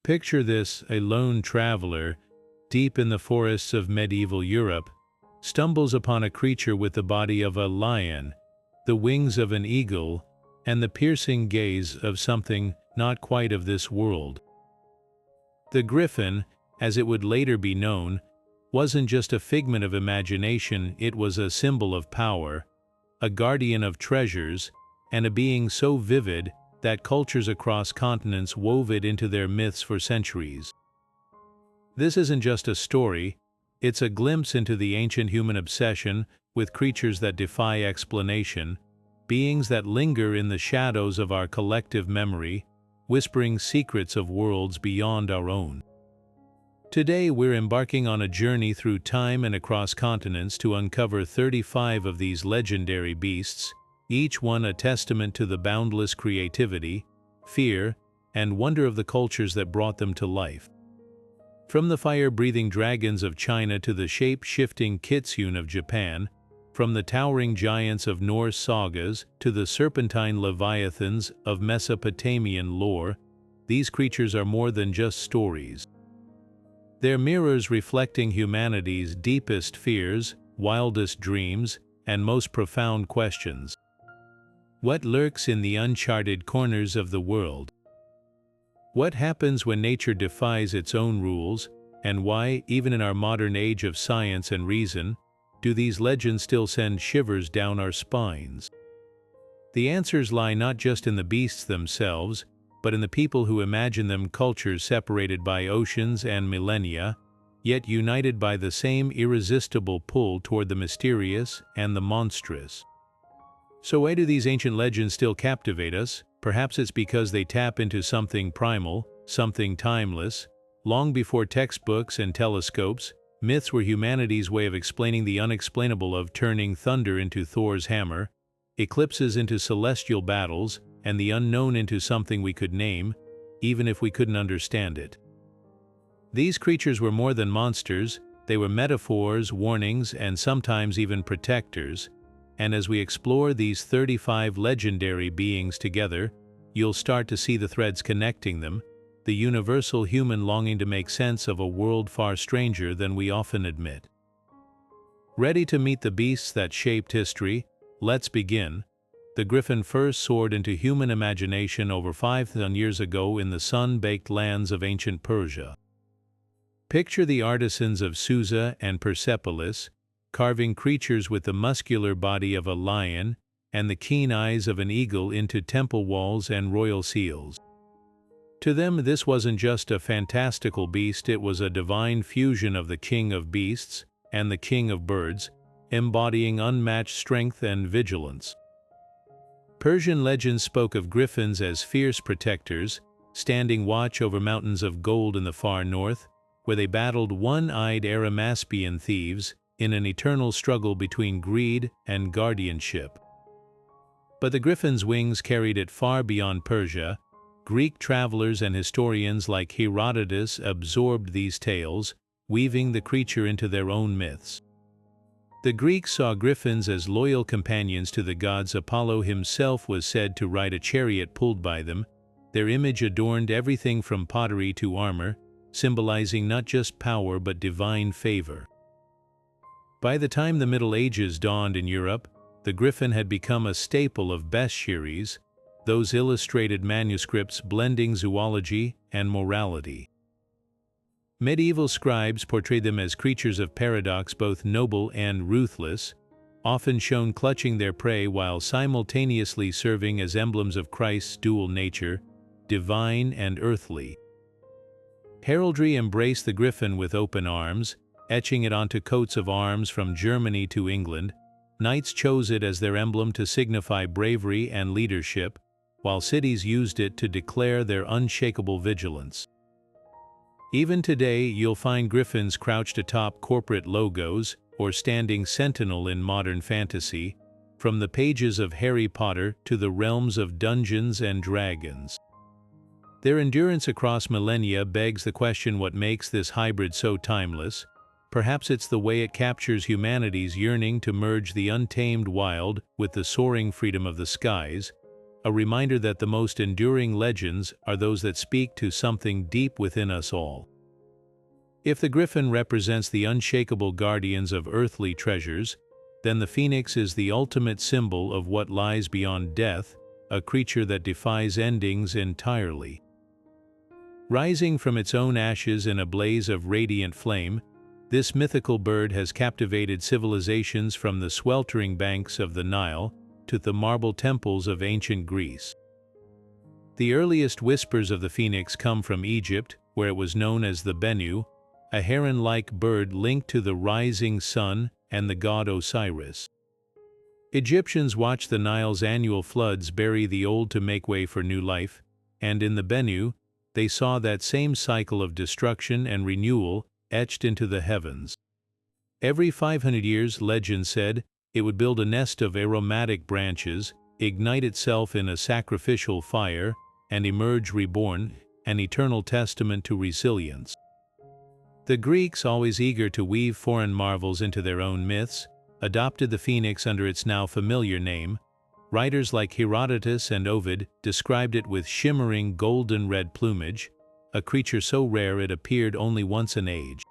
Picture this: a lone traveler, deep in the forests of medieval Europe, stumbles upon a creature with the body of a lion, the wings of an eagle, and the piercing gaze of something not quite of this world. The griffin, as it would later be known, wasn't just a figment of imagination, it was a symbol of power, a guardian of treasures, and a being so vivid that cultures across continents wove it into their myths for centuries. This isn't just a story, it's a glimpse into the ancient human obsession with creatures that defy explanation, beings that linger in the shadows of our collective memory, whispering secrets of worlds beyond our own. Today we're embarking on a journey through time and across continents to uncover 35 of these legendary beasts, each one a testament to the boundless creativity, fear, and wonder of the cultures that brought them to life. From the fire-breathing dragons of China to the shape-shifting kitsune of Japan, from the towering giants of Norse sagas to the serpentine leviathans of Mesopotamian lore, these creatures are more than just stories. They're mirrors reflecting humanity's deepest fears, wildest dreams, and most profound questions. What lurks in the uncharted corners of the world? What happens when nature defies its own rules, and why, even in our modern age of science and reason, do these legends still send shivers down our spines? The answers lie not just in the beasts themselves, but in the people who imagine them, cultures separated by oceans and millennia, yet united by the same irresistible pull toward the mysterious and the monstrous. So why do these ancient legends still captivate us? Perhaps it's because they tap into something primal, something timeless. Long before textbooks and telescopes, myths were humanity's way of explaining the unexplainable, of turning thunder into Thor's hammer, eclipses into celestial battles, and the unknown into something we could name, even if we couldn't understand it. These creatures were more than monsters, they were metaphors, warnings, and sometimes even protectors. And as we explore these 35 legendary beings together, you'll start to see the threads connecting them, the universal human longing to make sense of a world far stranger than we often admit. Ready to meet the beasts that shaped history? Let's begin. The griffin first soared into human imagination over 5,000 years ago in the sun-baked lands of ancient Persia. Picture the artisans of Susa and Persepolis, carving creatures with the muscular body of a lion and the keen eyes of an eagle into temple walls and royal seals. To them, this wasn't just a fantastical beast, it was a divine fusion of the king of beasts and the king of birds, embodying unmatched strength and vigilance. Persian legends spoke of griffins as fierce protectors, standing watch over mountains of gold in the far north, where they battled one-eyed Arimaspian thieves in an eternal struggle between greed and guardianship. But the griffin's wings carried it far beyond Persia. Greek travelers and historians like Herodotus absorbed these tales, weaving the creature into their own myths. The Greeks saw griffins as loyal companions to the gods. Apollo himself was said to ride a chariot pulled by them. Their image adorned everything from pottery to armor, symbolizing not just power but divine favor. By the time the Middle Ages dawned in Europe, the griffin had become a staple of bestiaries, those illustrated manuscripts blending zoology and morality. Medieval scribes portrayed them as creatures of paradox, both noble and ruthless, often shown clutching their prey while simultaneously serving as emblems of Christ's dual nature, divine and earthly. Heraldry embraced the griffin with open arms, etching it onto coats of arms from Germany to England. Knights chose it as their emblem to signify bravery and leadership, while cities used it to declare their unshakable vigilance. Even today, you'll find griffins crouched atop corporate logos or standing sentinel in modern fantasy, from the pages of Harry Potter to the realms of Dungeons and Dragons. Their endurance across millennia begs the question: what makes this hybrid so timeless? Perhaps it's the way it captures humanity's yearning to merge the untamed wild with the soaring freedom of the skies, a reminder that the most enduring legends are those that speak to something deep within us all. If the griffin represents the unshakable guardians of earthly treasures, then the phoenix is the ultimate symbol of what lies beyond death, a creature that defies endings entirely. Rising from its own ashes in a blaze of radiant flame, this mythical bird has captivated civilizations from the sweltering banks of the Nile to the marble temples of ancient Greece. The earliest whispers of the phoenix come from Egypt, where it was known as the Bennu, a heron-like bird linked to the rising sun and the god Osiris. Egyptians watched the Nile's annual floods bury the old to make way for new life, and in the Bennu, they saw that same cycle of destruction and renewal etched into the heavens. Every 500 years, legend said, it would build a nest of aromatic branches, ignite itself in a sacrificial fire, and emerge reborn, an eternal testament to resilience. The Greeks, always eager to weave foreign marvels into their own myths, adopted the phoenix under its now familiar name. Writers like Herodotus and Ovid described it with shimmering golden-red plumage, a creature so rare it appeared only once an age.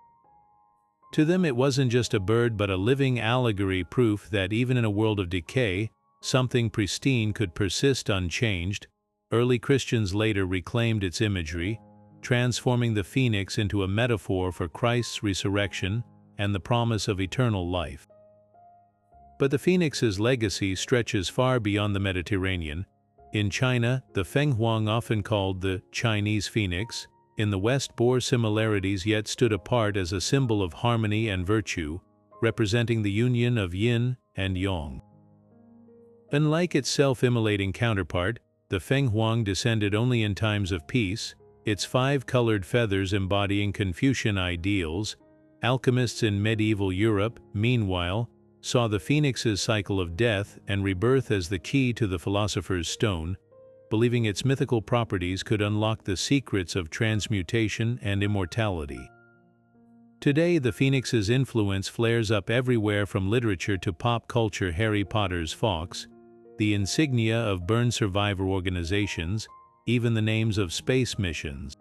To them it wasn't just a bird but a living allegory, proof that even in a world of decay, something pristine could persist unchanged. Early Christians later reclaimed its imagery, transforming the phoenix into a metaphor for Christ's resurrection and the promise of eternal life. But the phoenix's legacy stretches far beyond the Mediterranean. In China, the fenghuang, often called the Chinese phoenix, in the West bore similarities yet stood apart as a symbol of harmony and virtue, representing the union of yin and yang. Unlike its self-immolating counterpart, the fenghuang descended only in times of peace, its 5-colored feathers embodying Confucian ideals. Alchemists in medieval Europe, meanwhile, saw the phoenix's cycle of death and rebirth as the key to the philosopher's stone, believing its mythical properties could unlock the secrets of transmutation and immortality. Today, the phoenix's influence flares up everywhere from literature to pop culture. Harry Potter's fox, the insignia of burn survivor organizations, even the names of space missions.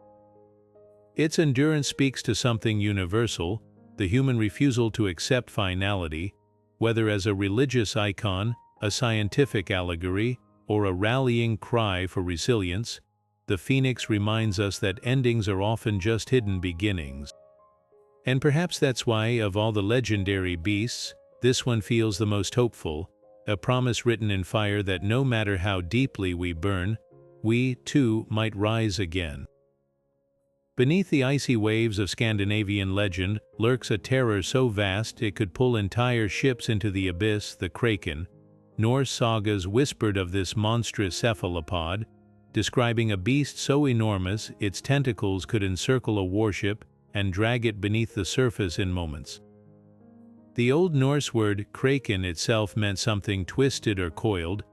Its endurance speaks to something universal, the human refusal to accept finality, whether as a religious icon, a scientific allegory, or a rallying cry for resilience. The phoenix reminds us that endings are often just hidden beginnings. And perhaps that's why, of all the legendary beasts, this one feels the most hopeful, a promise written in fire that no matter how deeply we burn, we, too, might rise again. Beneath the icy waves of Scandinavian legend lurks a terror so vast it could pull entire ships into the abyss, the Kraken. Norse sagas whispered of this monstrous cephalopod, describing a beast so enormous its tentacles could encircle a warship and drag it beneath the surface in moments. The Old Norse word Kraken itself meant something twisted or coiled,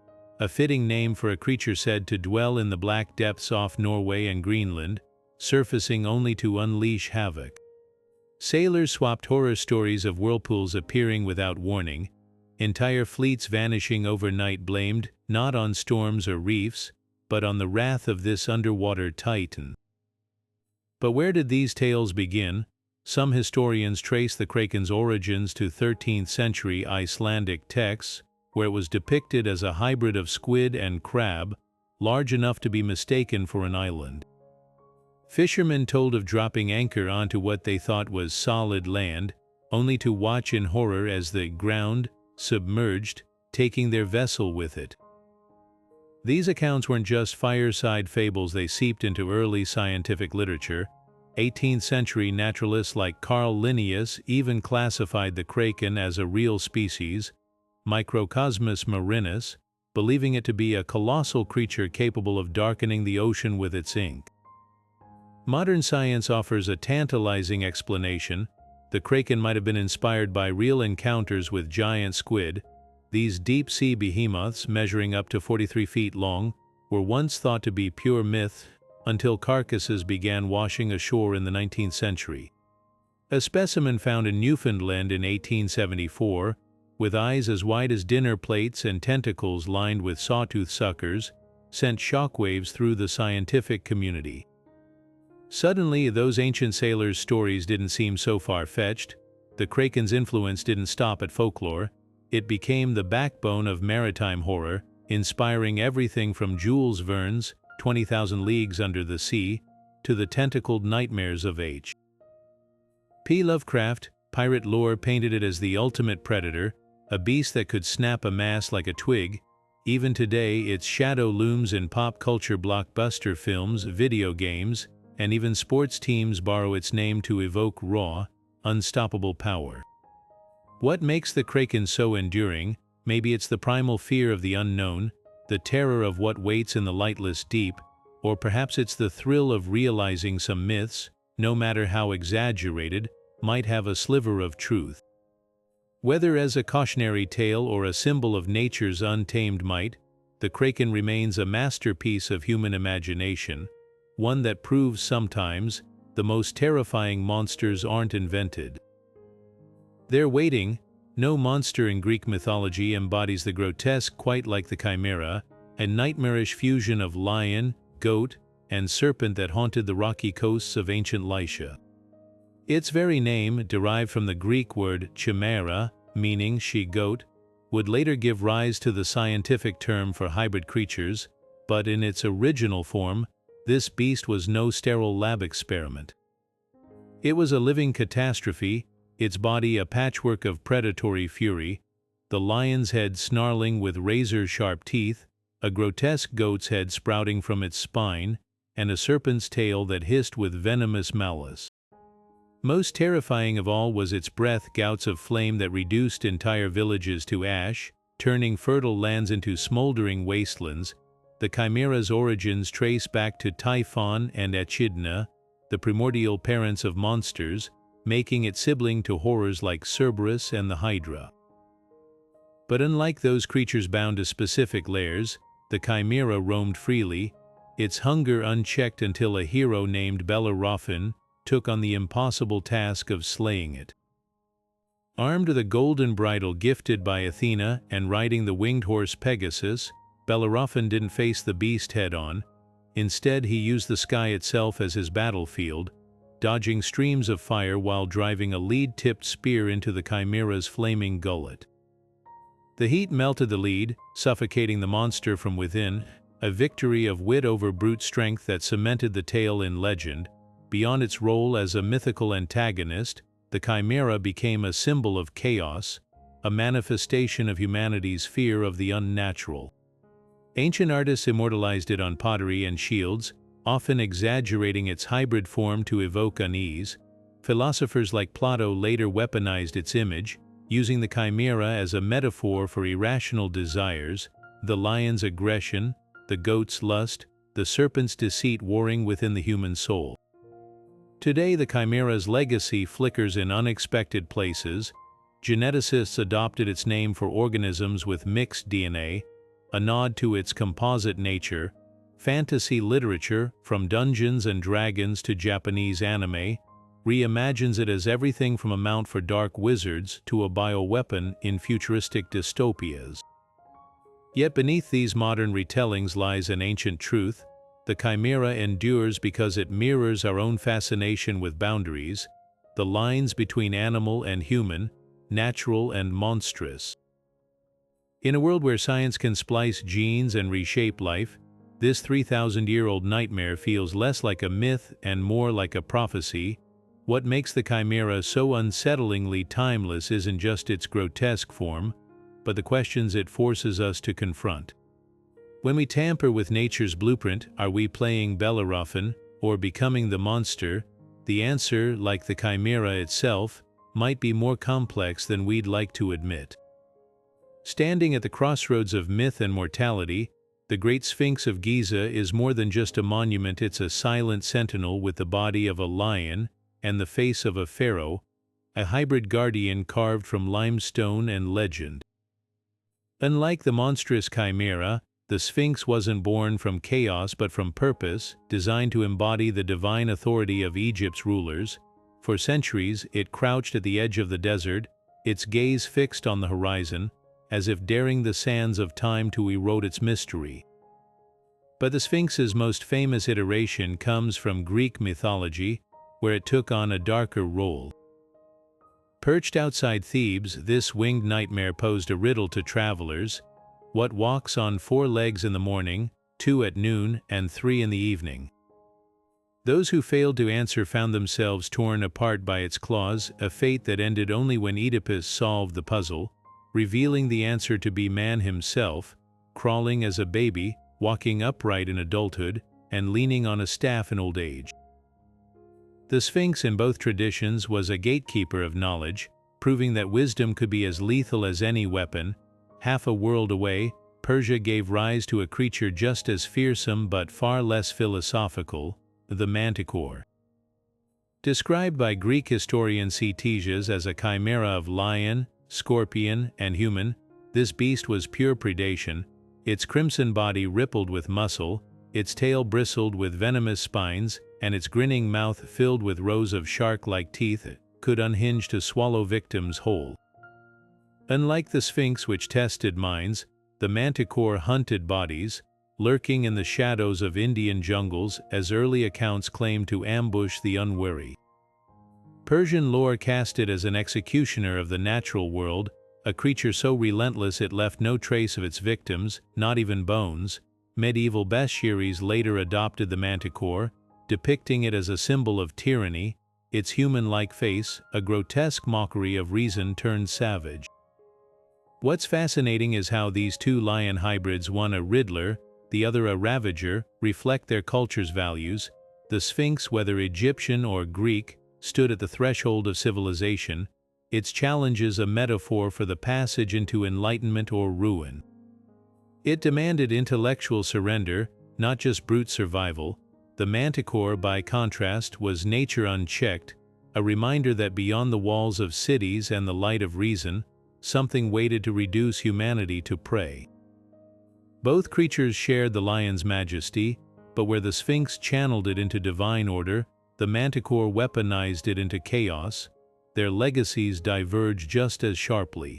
a fitting name for a creature said to dwell in the black depths off Norway and Greenland, surfacing only to unleash havoc. Sailors swapped horror stories of whirlpools appearing without warning, entire fleets vanishing overnight, blamed not on storms or reefs, but on the wrath of this underwater titan. But where did these tales begin? Some historians trace the Kraken's origins to 13th century Icelandic texts, where it was depicted as a hybrid of squid and crab, large enough to be mistaken for an island. Fishermen told of dropping anchor onto what they thought was solid land, only to watch in horror as the ground submerged, taking their vessel with it. These accounts weren't just fireside fables, they seeped into early scientific literature. 18th century naturalists like Carl Linnaeus even classified the Kraken as a real species, Microcosmus marinus, believing it to be a colossal creature capable of darkening the ocean with its ink. Modern science offers a tantalizing explanation. The Kraken might have been inspired by real encounters with giant squid. These deep-sea behemoths, measuring up to 43 feet long, were once thought to be pure myth until carcasses began washing ashore in the 19th century. A specimen found in Newfoundland in 1874, with eyes as wide as dinner plates and tentacles lined with sawtooth suckers, sent shockwaves through the scientific community. Suddenly, those ancient sailors' stories didn't seem so far-fetched. The Kraken's influence didn't stop at folklore. It became the backbone of maritime horror, inspiring everything from Jules Verne's 20,000 Leagues Under the Sea to the tentacled nightmares of H.P. Lovecraft. Pirate lore painted it as the ultimate predator, a beast that could snap a mast like a twig. Even today, its shadow looms in pop culture blockbuster films, video games, and even sports teams borrow its name to evoke raw, unstoppable power. What makes the Kraken so enduring? Maybe it's the primal fear of the unknown, the terror of what waits in the lightless deep, or perhaps it's the thrill of realizing some myths, no matter how exaggerated, might have a sliver of truth. Whether as a cautionary tale or a symbol of nature's untamed might, the Kraken remains a masterpiece of human imagination, one that proves sometimes the most terrifying monsters aren't invented. They're waiting. No monster in Greek mythology embodies the grotesque quite like the Chimera, a nightmarish fusion of lion, goat, and serpent that haunted the rocky coasts of ancient Lycia. Its very name, derived from the Greek word chimera, meaning she-goat, would later give rise to the scientific term for hybrid creatures, but in its original form, this beast was no sterile lab experiment. It was a living catastrophe, its body a patchwork of predatory fury, the lion's head snarling with razor-sharp teeth, a grotesque goat's head sprouting from its spine, and a serpent's tail that hissed with venomous malice. Most terrifying of all was its breath, gouts of flame that reduced entire villages to ash, turning fertile lands into smoldering wastelands. The Chimera's origins trace back to Typhon and Echidna, the primordial parents of monsters, making it sibling to horrors like Cerberus and the Hydra. But unlike those creatures bound to specific lairs, the Chimera roamed freely, its hunger unchecked until a hero named Bellerophon took on the impossible task of slaying it. Armed with a golden bridle gifted by Athena and riding the winged horse Pegasus, Bellerophon didn't face the beast head-on. Instead, he used the sky itself as his battlefield, dodging streams of fire while driving a lead-tipped spear into the Chimera's flaming gullet. The heat melted the lead, suffocating the monster from within, a victory of wit over brute strength that cemented the tale in legend. Beyond its role as a mythical antagonist, the Chimera became a symbol of chaos, a manifestation of humanity's fear of the unnatural. Ancient artists immortalized it on pottery and shields, often exaggerating its hybrid form to evoke unease. Philosophers like Plato later weaponized its image, using the Chimera as a metaphor for irrational desires, the lion's aggression, the goat's lust, the serpent's deceit warring within the human soul. Today, the Chimera's legacy flickers in unexpected places. Geneticists adopted its name for organisms with mixed DNA, a nod to its composite nature. Fantasy literature, from Dungeons and Dragons to Japanese anime, reimagines it as everything from a mount for dark wizards to a bioweapon in futuristic dystopias. Yet beneath these modern retellings lies an ancient truth. The Chimera endures because it mirrors our own fascination with boundaries, the lines between animal and human, natural and monstrous. In a world where science can splice genes and reshape life, this 3,000-year-old nightmare feels less like a myth and more like a prophecy. What makes the Chimera so unsettlingly timeless isn't just its grotesque form, but the questions it forces us to confront. When we tamper with nature's blueprint, are we playing Bellerophon or becoming the monster? The answer, like the Chimera itself, might be more complex than we'd like to admit. Standing at the crossroads of myth and mortality, the Great Sphinx of Giza is more than just a monument. It's a silent sentinel with the body of a lion and the face of a pharaoh, a hybrid guardian carved from limestone and legend. Unlike the monstrous Chimera, the Sphinx wasn't born from chaos but from purpose, designed to embody the divine authority of Egypt's rulers. For centuries, it crouched at the edge of the desert, its gaze fixed on the horizon, as if daring the sands of time to erode its mystery. But the Sphinx's most famous iteration comes from Greek mythology, where it took on a darker role. Perched outside Thebes, this winged nightmare posed a riddle to travelers: what walks on 4 legs in the morning, 2 at noon, and 3 in the evening? Those who failed to answer found themselves torn apart by its claws, a fate that ended only when Oedipus solved the puzzle, revealing the answer to be man himself, crawling as a baby, walking upright in adulthood, and leaning on a staff in old age. The Sphinx in both traditions was a gatekeeper of knowledge, proving that wisdom could be as lethal as any weapon. Half a world away, Persia gave rise to a creature just as fearsome but far less philosophical, the manticore. Described by Greek historian Ctesias as a chimera of lion, scorpion, and human, this beast was pure predation. Its crimson body rippled with muscle, its tail bristled with venomous spines, and its grinning mouth filled with rows of shark-like teeth could unhinge to swallow victims whole. Unlike the Sphinx, which tested minds, the manticore hunted bodies, lurking in the shadows of Indian jungles as early accounts claim to ambush the unwary. Persian lore cast it as an executioner of the natural world, a creature so relentless it left no trace of its victims, not even bones. Medieval bestiaries later adopted the manticore, depicting it as a symbol of tyranny, its human-like face, a grotesque mockery of reason turned savage. What's fascinating is how these two lion hybrids, one a riddler, the other a ravager, reflect their culture's values. The Sphinx, whether Egyptian or Greek, stood at the threshold of civilization, its challenges a metaphor for the passage into enlightenment or ruin. It demanded intellectual surrender, not just brute survival. The manticore, by contrast, was nature unchecked, a reminder that beyond the walls of cities and the light of reason, something waited to reduce humanity to prey. Both creatures shared the lion's majesty, but where the Sphinx channeled it into divine order, the manticore weaponized it into chaos. Their legacies diverge just as sharply.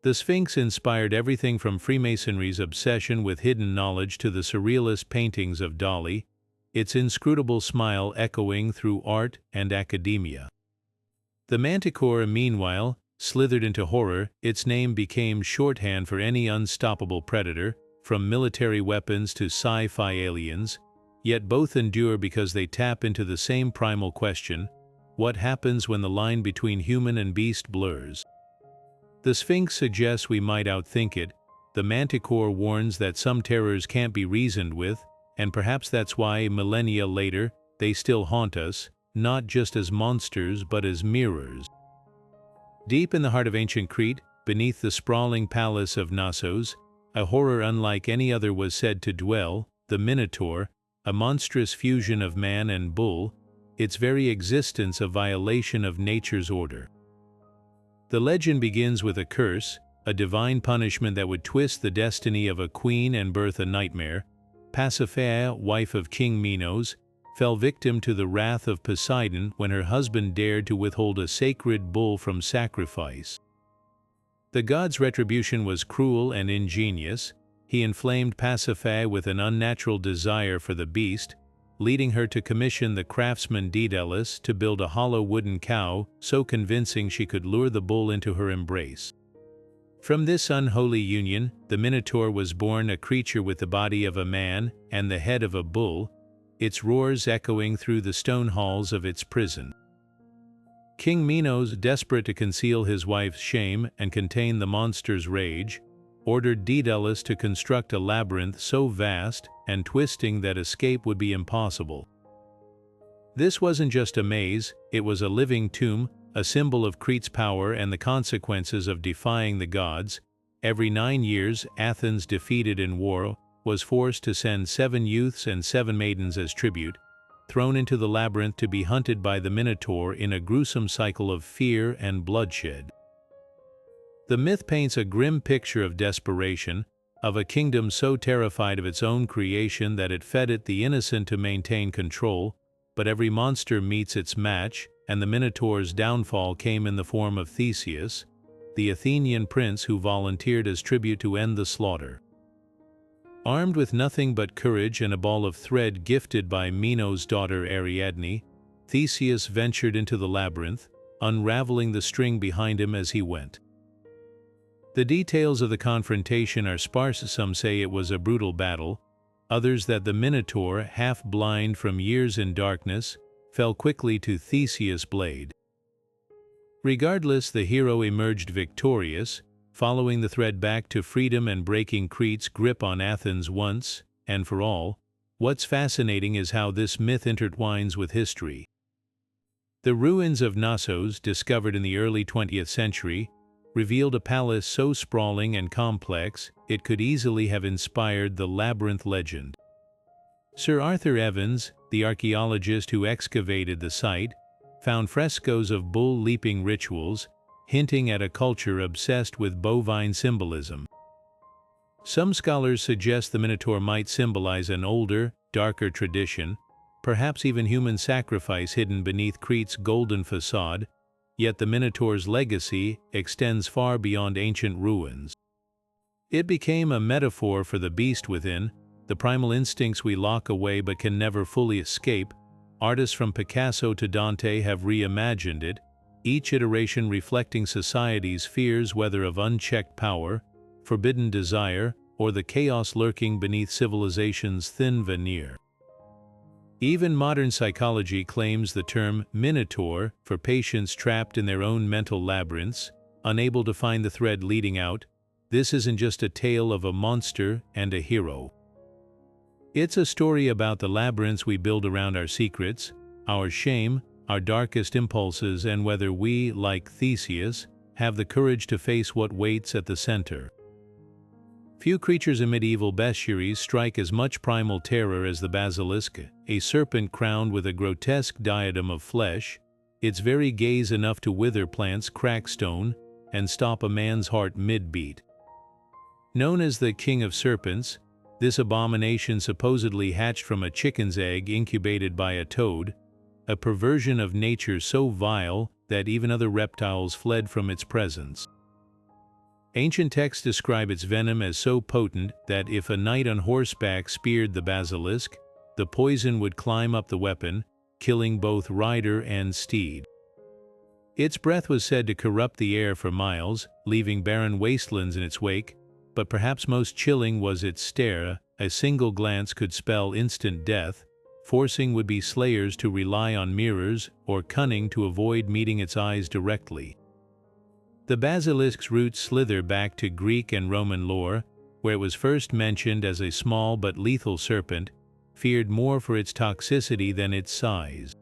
The Sphinx inspired everything from Freemasonry's obsession with hidden knowledge to the surrealist paintings of Dali, its inscrutable smile echoing through art and academia. The manticore, meanwhile, slithered into horror. Its name became shorthand for any unstoppable predator, from military weapons to sci-fi aliens, yet both endure because they tap into the same primal question: what happens when the line between human and beast blurs? The Sphinx suggests we might outthink it. The manticore warns that some terrors can't be reasoned with, and perhaps that's why, millennia later, they still haunt us, not just as monsters but as mirrors. Deep in the heart of ancient Crete, beneath the sprawling palace of Knossos, a horror unlike any other was said to dwell: the Minotaur, a monstrous fusion of man and bull, its very existence a violation of nature's order. The legend begins with a curse, a divine punishment that would twist the destiny of a queen and birth a nightmare. Pasiphae, wife of King Minos, fell victim to the wrath of Poseidon when her husband dared to withhold a sacred bull from sacrifice. The god's retribution was cruel and ingenious. He inflamed Pasiphae with an unnatural desire for the beast, leading her to commission the craftsman Daedalus to build a hollow wooden cow so convincing she could lure the bull into her embrace. From this unholy union, the Minotaur was born, a creature with the body of a man and the head of a bull, its roars echoing through the stone halls of its prison. King Minos, desperate to conceal his wife's shame and contain the monster's rage, ordered Daedalus to construct a labyrinth so vast and twisting that escape would be impossible. This wasn't just a maze, it was a living tomb, a symbol of Crete's power and the consequences of defying the gods. Every 9 years, Athens, defeated in war, was forced to send 7 youths and 7 maidens as tribute, thrown into the labyrinth to be hunted by the Minotaur in a gruesome cycle of fear and bloodshed. The myth paints a grim picture of desperation, of a kingdom so terrified of its own creation that it fed it the innocent to maintain control, but every monster meets its match, and the Minotaur's downfall came in the form of Theseus, the Athenian prince who volunteered as tribute to end the slaughter. Armed with nothing but courage and a ball of thread gifted by Mino's daughter Ariadne, Theseus ventured into the labyrinth, unraveling the string behind him as he went. The details of the confrontation are sparse. Some say it was a brutal battle, others that the Minotaur, half blind from years in darkness, fell quickly to Theseus' blade. Regardless, the hero emerged victorious, following the thread back to freedom and breaking Crete's grip on Athens once and for all. What's fascinating is how this myth intertwines with history. The ruins of Knossos, discovered in the early 20th century, revealed a palace so sprawling and complex it could easily have inspired the labyrinth legend. Sir Arthur Evans, the archaeologist who excavated the site, found frescoes of bull-leaping rituals, hinting at a culture obsessed with bovine symbolism. Some scholars suggest the Minotaur might symbolize an older, darker tradition, perhaps even human sacrifice hidden beneath Crete's golden facade, yet the Minotaur's legacy extends far beyond ancient ruins. It became a metaphor for the beast within, the primal instincts we lock away but can never fully escape. Artists from Picasso to Dante have reimagined it, each iteration reflecting society's fears, whether of unchecked power, forbidden desire, or the chaos lurking beneath civilization's thin veneer. Even modern psychology claims the term Minotaur for patients trapped in their own mental labyrinths, unable to find the thread leading out. This isn't just a tale of a monster and a hero. It's a story about the labyrinths we build around our secrets, our shame, our darkest impulses, and whether we, like Theseus, have the courage to face what waits at the center. Few creatures in medieval bestiaries strike as much primal terror as the basilisk, a serpent crowned with a grotesque diadem of flesh, its very gaze enough to wither plants, crack stone, and stop a man's heart mid-beat. Known as the King of Serpents, this abomination supposedly hatched from a chicken's egg incubated by a toad, a perversion of nature so vile that even other reptiles fled from its presence. Ancient texts describe its venom as so potent that if a knight on horseback speared the basilisk, the poison would climb up the weapon, killing both rider and steed. Its breath was said to corrupt the air for miles, leaving barren wastelands in its wake, but perhaps most chilling was its stare. A single glance could spell instant death, forcing would-be slayers to rely on mirrors or cunning to avoid meeting its eyes directly. The basilisk's roots slither back to Greek and Roman lore, where it was first mentioned as a small but lethal serpent, feared more for its toxicity than its size.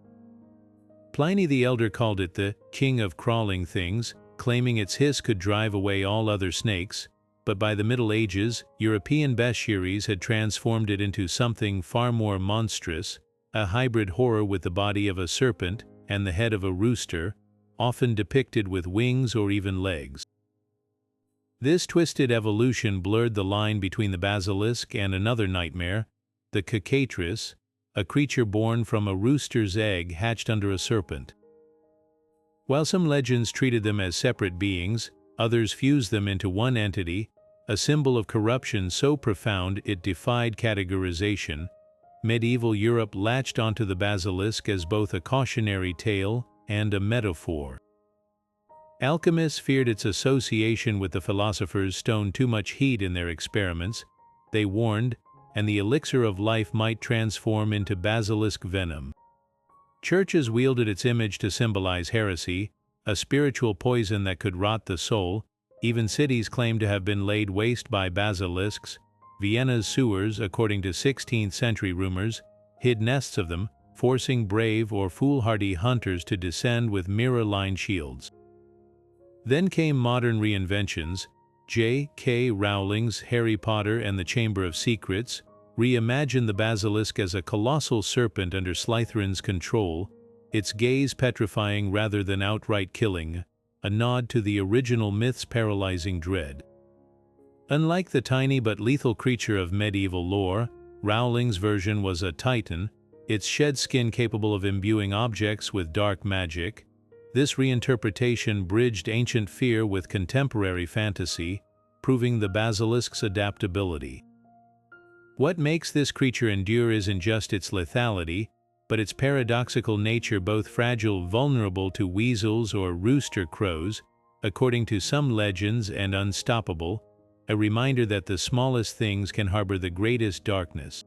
Pliny the Elder called it the king of crawling things, claiming its hiss could drive away all other snakes, but by the Middle Ages, European bestiaries had transformed it into something far more monstrous, a hybrid horror with the body of a serpent and the head of a rooster, often depicted with wings or even legs. This twisted evolution blurred the line between the basilisk and another nightmare, the cockatrice, a creature born from a rooster's egg hatched under a serpent. While some legends treated them as separate beings, others fused them into one entity, a symbol of corruption so profound it defied categorization. Medieval Europe latched onto the basilisk as both a cautionary tale and a metaphor. Alchemists feared its association with the philosopher's stone, too much heat in their experiments, they warned, and the elixir of life might transform into basilisk venom. Churches wielded its image to symbolize heresy, a spiritual poison that could rot the soul. Even cities claimed to have been laid waste by basilisks. Vienna's sewers, according to 16th-century rumors, hid nests of them, forcing brave or foolhardy hunters to descend with mirror-lined shields. Then came modern reinventions. J.K. Rowling's Harry Potter and the Chamber of Secrets reimagined the basilisk as a colossal serpent under Slytherin's control, its gaze petrifying rather than outright killing, a nod to the original myth's paralyzing dread. Unlike the tiny but lethal creature of medieval lore, Rowling's version was a titan, its shed skin capable of imbuing objects with dark magic. This reinterpretation bridged ancient fear with contemporary fantasy, proving the basilisk's adaptability. What makes this creature endure isn't just its lethality, but its paradoxical nature, both fragile, vulnerable to weasels or rooster crows, according to some legends, and unstoppable, a reminder that the smallest things can harbor the greatest darkness.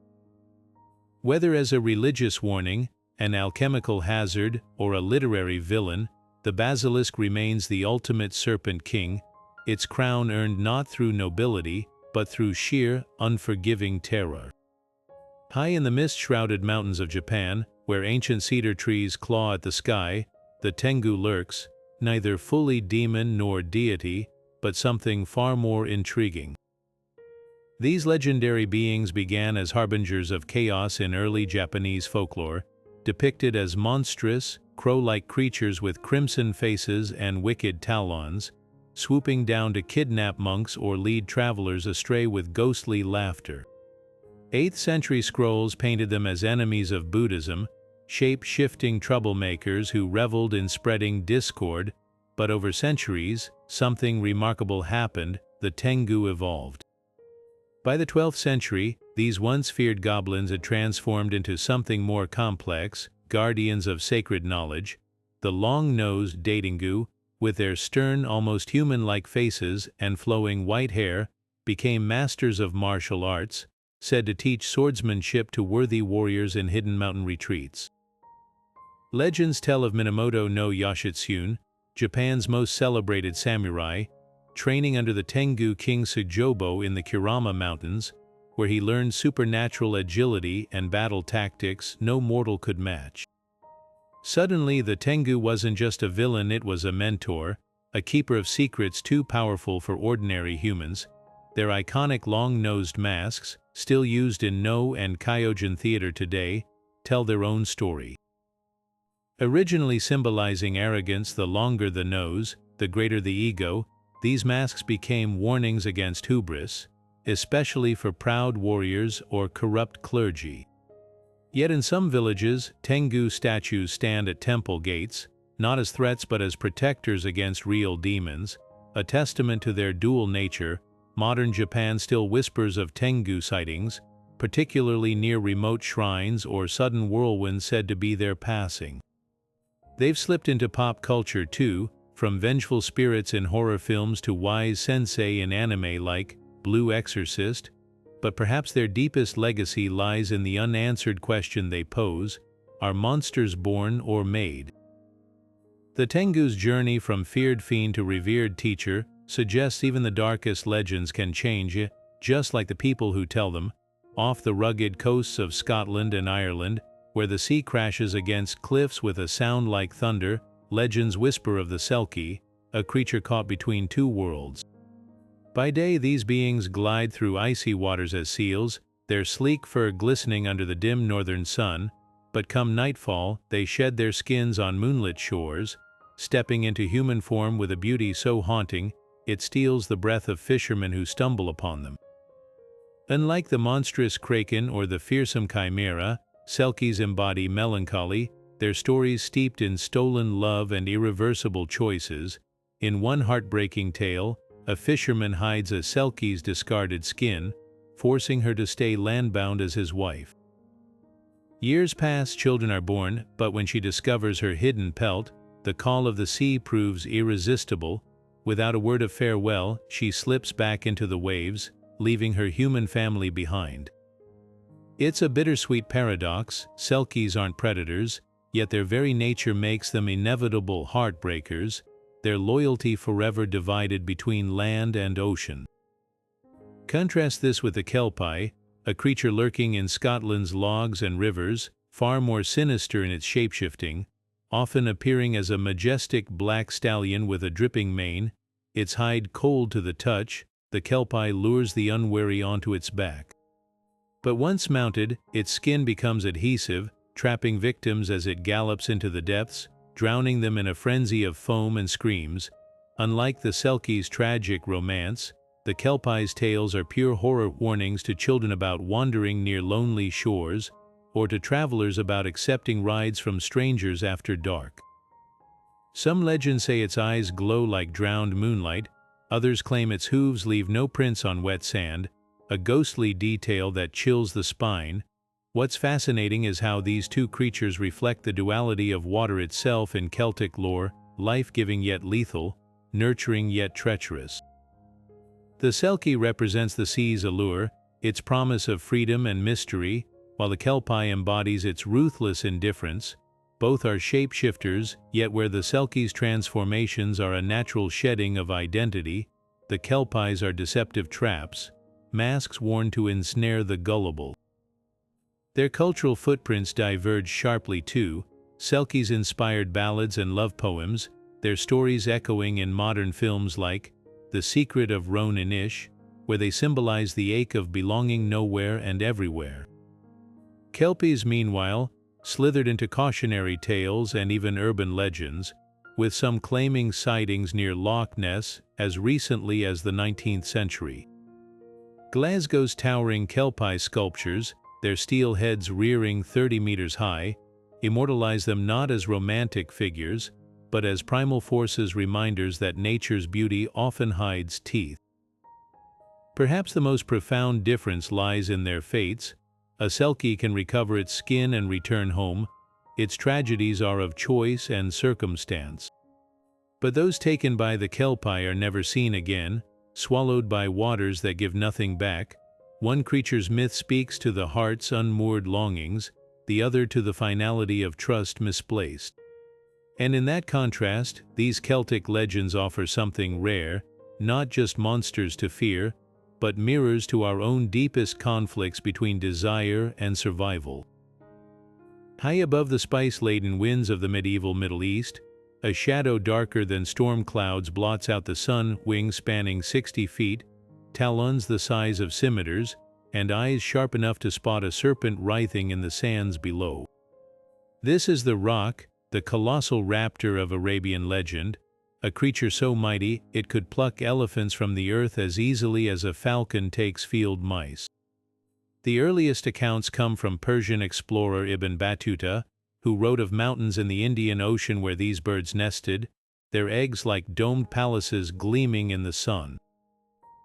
Whether as a religious warning, an alchemical hazard, or a literary villain, the basilisk remains the ultimate serpent king, its crown earned not through nobility, but through sheer, unforgiving terror. High in the mist-shrouded mountains of Japan, where ancient cedar trees claw at the sky, the Tengu lurks, neither fully demon nor deity, but something far more intriguing. These legendary beings began as harbingers of chaos in early Japanese folklore, depicted as monstrous, crow-like creatures with crimson faces and wicked talons, swooping down to kidnap monks or lead travelers astray with ghostly laughter. 8th century scrolls painted them as enemies of Buddhism, shape-shifting troublemakers who reveled in spreading discord, but over centuries, something remarkable happened: the Tengu evolved. By the 12th century, these once feared goblins had transformed into something more complex, guardians of sacred knowledge. The long-nosed Tengu, with their stern, almost human-like faces and flowing white hair, became masters of martial arts, said to teach swordsmanship to worthy warriors in hidden mountain retreats. Legends tell of Minamoto no Yoshitsune, Japan's most celebrated samurai, training under the Tengu king Sujobo in the Kurama Mountains, where he learned supernatural agility and battle tactics no mortal could match. Suddenly, the Tengu wasn't just a villain, it was a mentor, a keeper of secrets too powerful for ordinary humans. Their iconic long-nosed masks, still used in No and Kyogen theater today, tell their own story. Originally symbolizing arrogance, the longer the nose, the greater the ego, these masks became warnings against hubris, especially for proud warriors or corrupt clergy. Yet in some villages, Tengu statues stand at temple gates, not as threats but as protectors against real demons, a testament to their dual nature. Modern Japan still whispers of Tengu sightings, particularly near remote shrines or sudden whirlwinds said to be their passing. They've slipped into pop culture too, from vengeful spirits in horror films to wise sensei in anime like Blue Exorcist, but perhaps their deepest legacy lies in the unanswered question they pose: are monsters born or made? The Tengu's journey from feared fiend to revered teacher suggests even the darkest legends can change, just like the people who tell them. Off the rugged coasts of Scotland and Ireland, where the sea crashes against cliffs with a sound like thunder, legends whisper of the Selkie, a creature caught between two worlds. By day, these beings glide through icy waters as seals, their sleek fur glistening under the dim northern sun, but come nightfall, they shed their skins on moonlit shores, stepping into human form with a beauty so haunting, it steals the breath of fishermen who stumble upon them. Unlike the monstrous Kraken or the fearsome Chimera, Selkies embody melancholy, their stories steeped in stolen love and irreversible choices. In one heartbreaking tale, a fisherman hides a Selkie's discarded skin, forcing her to stay landbound as his wife. Years pass, children are born, but when she discovers her hidden pelt, the call of the sea proves irresistible. Without a word of farewell, she slips back into the waves, leaving her human family behind. It's a bittersweet paradox. Selkies aren't predators, yet their very nature makes them inevitable heartbreakers, their loyalty forever divided between land and ocean. Contrast this with the Kelpie, a creature lurking in Scotland's logs and rivers, far more sinister in its shapeshifting, often appearing as a majestic black stallion with a dripping mane, its hide cold to the touch. The Kelpie lures the unwary onto its back. But once mounted, its skin becomes adhesive, trapping victims as it gallops into the depths, drowning them in a frenzy of foam and screams. Unlike the Selkie's tragic romance, the Kelpie's tales are pure horror warnings to children about wandering near lonely shores, or to travelers about accepting rides from strangers after dark. Some legends say its eyes glow like drowned moonlight, others claim its hooves leave no prints on wet sand, a ghostly detail that chills the spine. What's fascinating is how these two creatures reflect the duality of water itself in Celtic lore, life-giving yet lethal, nurturing yet treacherous. The Selkie represents the sea's allure, its promise of freedom and mystery, while the Kelpie embodies its ruthless indifference. Both are shapeshifters, yet where the Selkie's transformations are a natural shedding of identity, the Kelpies are deceptive traps, masks worn to ensnare the gullible. Their cultural footprints diverge sharply too, Selkies inspired ballads and love poems, their stories echoing in modern films like The Secret of Ronan Ish, where they symbolize the ache of belonging nowhere and everywhere. Kelpies, meanwhile, slithered into cautionary tales and even urban legends, with some claiming sightings near Loch Ness as recently as the 19th century. Glasgow's towering Kelpie sculptures, their steel heads rearing 30 meters high, immortalize them not as romantic figures, but as primal forces, reminders that nature's beauty often hides teeth. Perhaps the most profound difference lies in their fates. A Selkie can recover its skin and return home. Its tragedies are of choice and circumstance. But those taken by the Kelpie are never seen again, swallowed by waters that give nothing back. One creature's myth speaks to the heart's unmoored longings, the other to the finality of trust misplaced. And in that contrast, these Celtic legends offer something rare, not just monsters to fear, but mirrors to our own deepest conflicts between desire and survival. High above the spice-laden winds of the medieval Middle East, a shadow darker than storm clouds blots out the sun, wings spanning 60 feet, talons the size of scimitars, and eyes sharp enough to spot a serpent writhing in the sands below. This is the Roc, the colossal raptor of Arabian legend, a creature so mighty it could pluck elephants from the earth as easily as a falcon takes field mice. The earliest accounts come from Persian explorer Ibn Battuta, who wrote of mountains in the Indian Ocean where these birds nested, their eggs like domed palaces gleaming in the sun.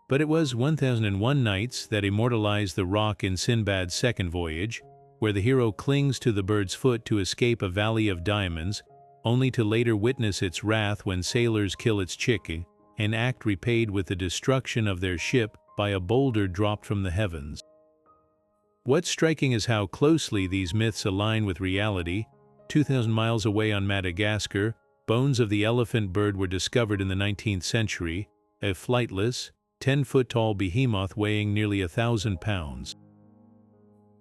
But it was 1001 Nights that immortalized the Roc in Sinbad's second voyage, where the hero clings to the bird's foot to escape a valley of diamonds, only to later witness its wrath when sailors kill its chick, an act repaid with the destruction of their ship by a boulder dropped from the heavens. What's striking is how closely these myths align with reality. 2,000 miles away on Madagascar, bones of the elephant bird were discovered in the 19th century, a flightless, 10-foot-tall behemoth weighing nearly 1,000 pounds.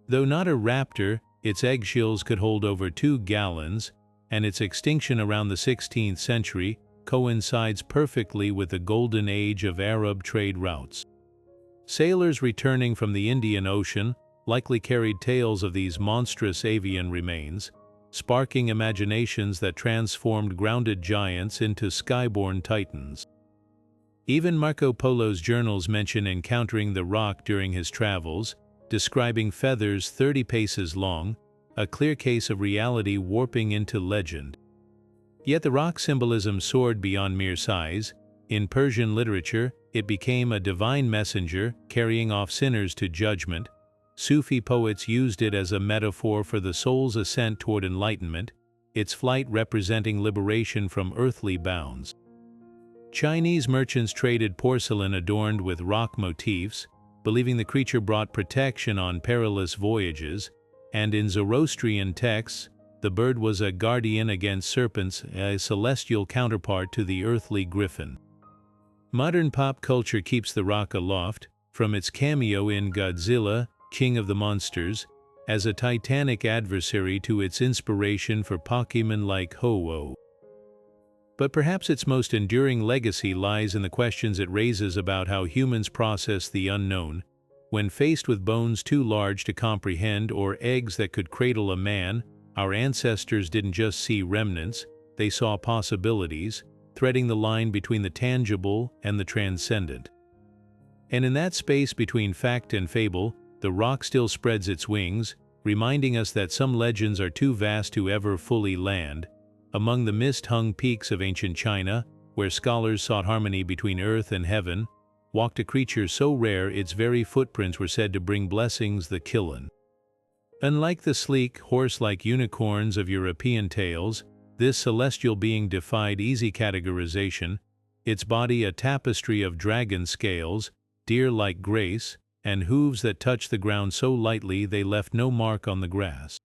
Though not a raptor, its eggshells could hold over 2 gallons, and its extinction around the 16th century coincides perfectly with the golden age of Arab trade routes. Sailors returning from the Indian Ocean likely carried tales of these monstrous avian remains, sparking imaginations that transformed grounded giants into skyborne titans. Even Marco Polo's journals mention encountering the Roc during his travels, describing feathers 30 paces long, a clear case of reality warping into legend. Yet the Roc symbolism soared beyond mere size. In Persian literature, it became a divine messenger carrying off sinners to judgment. Sufi poets used it as a metaphor for the soul's ascent toward enlightenment, its flight representing liberation from earthly bounds. Chinese merchants traded porcelain adorned with Roc motifs, believing the creature brought protection on perilous voyages, and in Zoroastrian texts, the bird was a guardian against serpents, a celestial counterpart to the earthly griffin. Modern pop culture keeps the Roc aloft, from its cameo in Godzilla, King of the Monsters, as a titanic adversary to its inspiration for Pokémon like Ho-Oh. But perhaps its most enduring legacy lies in the questions it raises about how humans process the unknown. When faced with bones too large to comprehend or eggs that could cradle a man, our ancestors didn't just see remnants, they saw possibilities, threading the line between the tangible and the transcendent. And in that space between fact and fable, the Roc still spreads its wings, reminding us that some legends are too vast to ever fully land. Among the mist-hung peaks of ancient China, where scholars sought harmony between earth and heaven, walked a creature so rare its very footprints were said to bring blessings, the Qilin. Unlike the sleek, horse-like unicorns of European tales, this celestial being defied easy categorization, its body a tapestry of dragon scales, deer-like grace, and hooves that touched the ground so lightly they left no mark on the grass.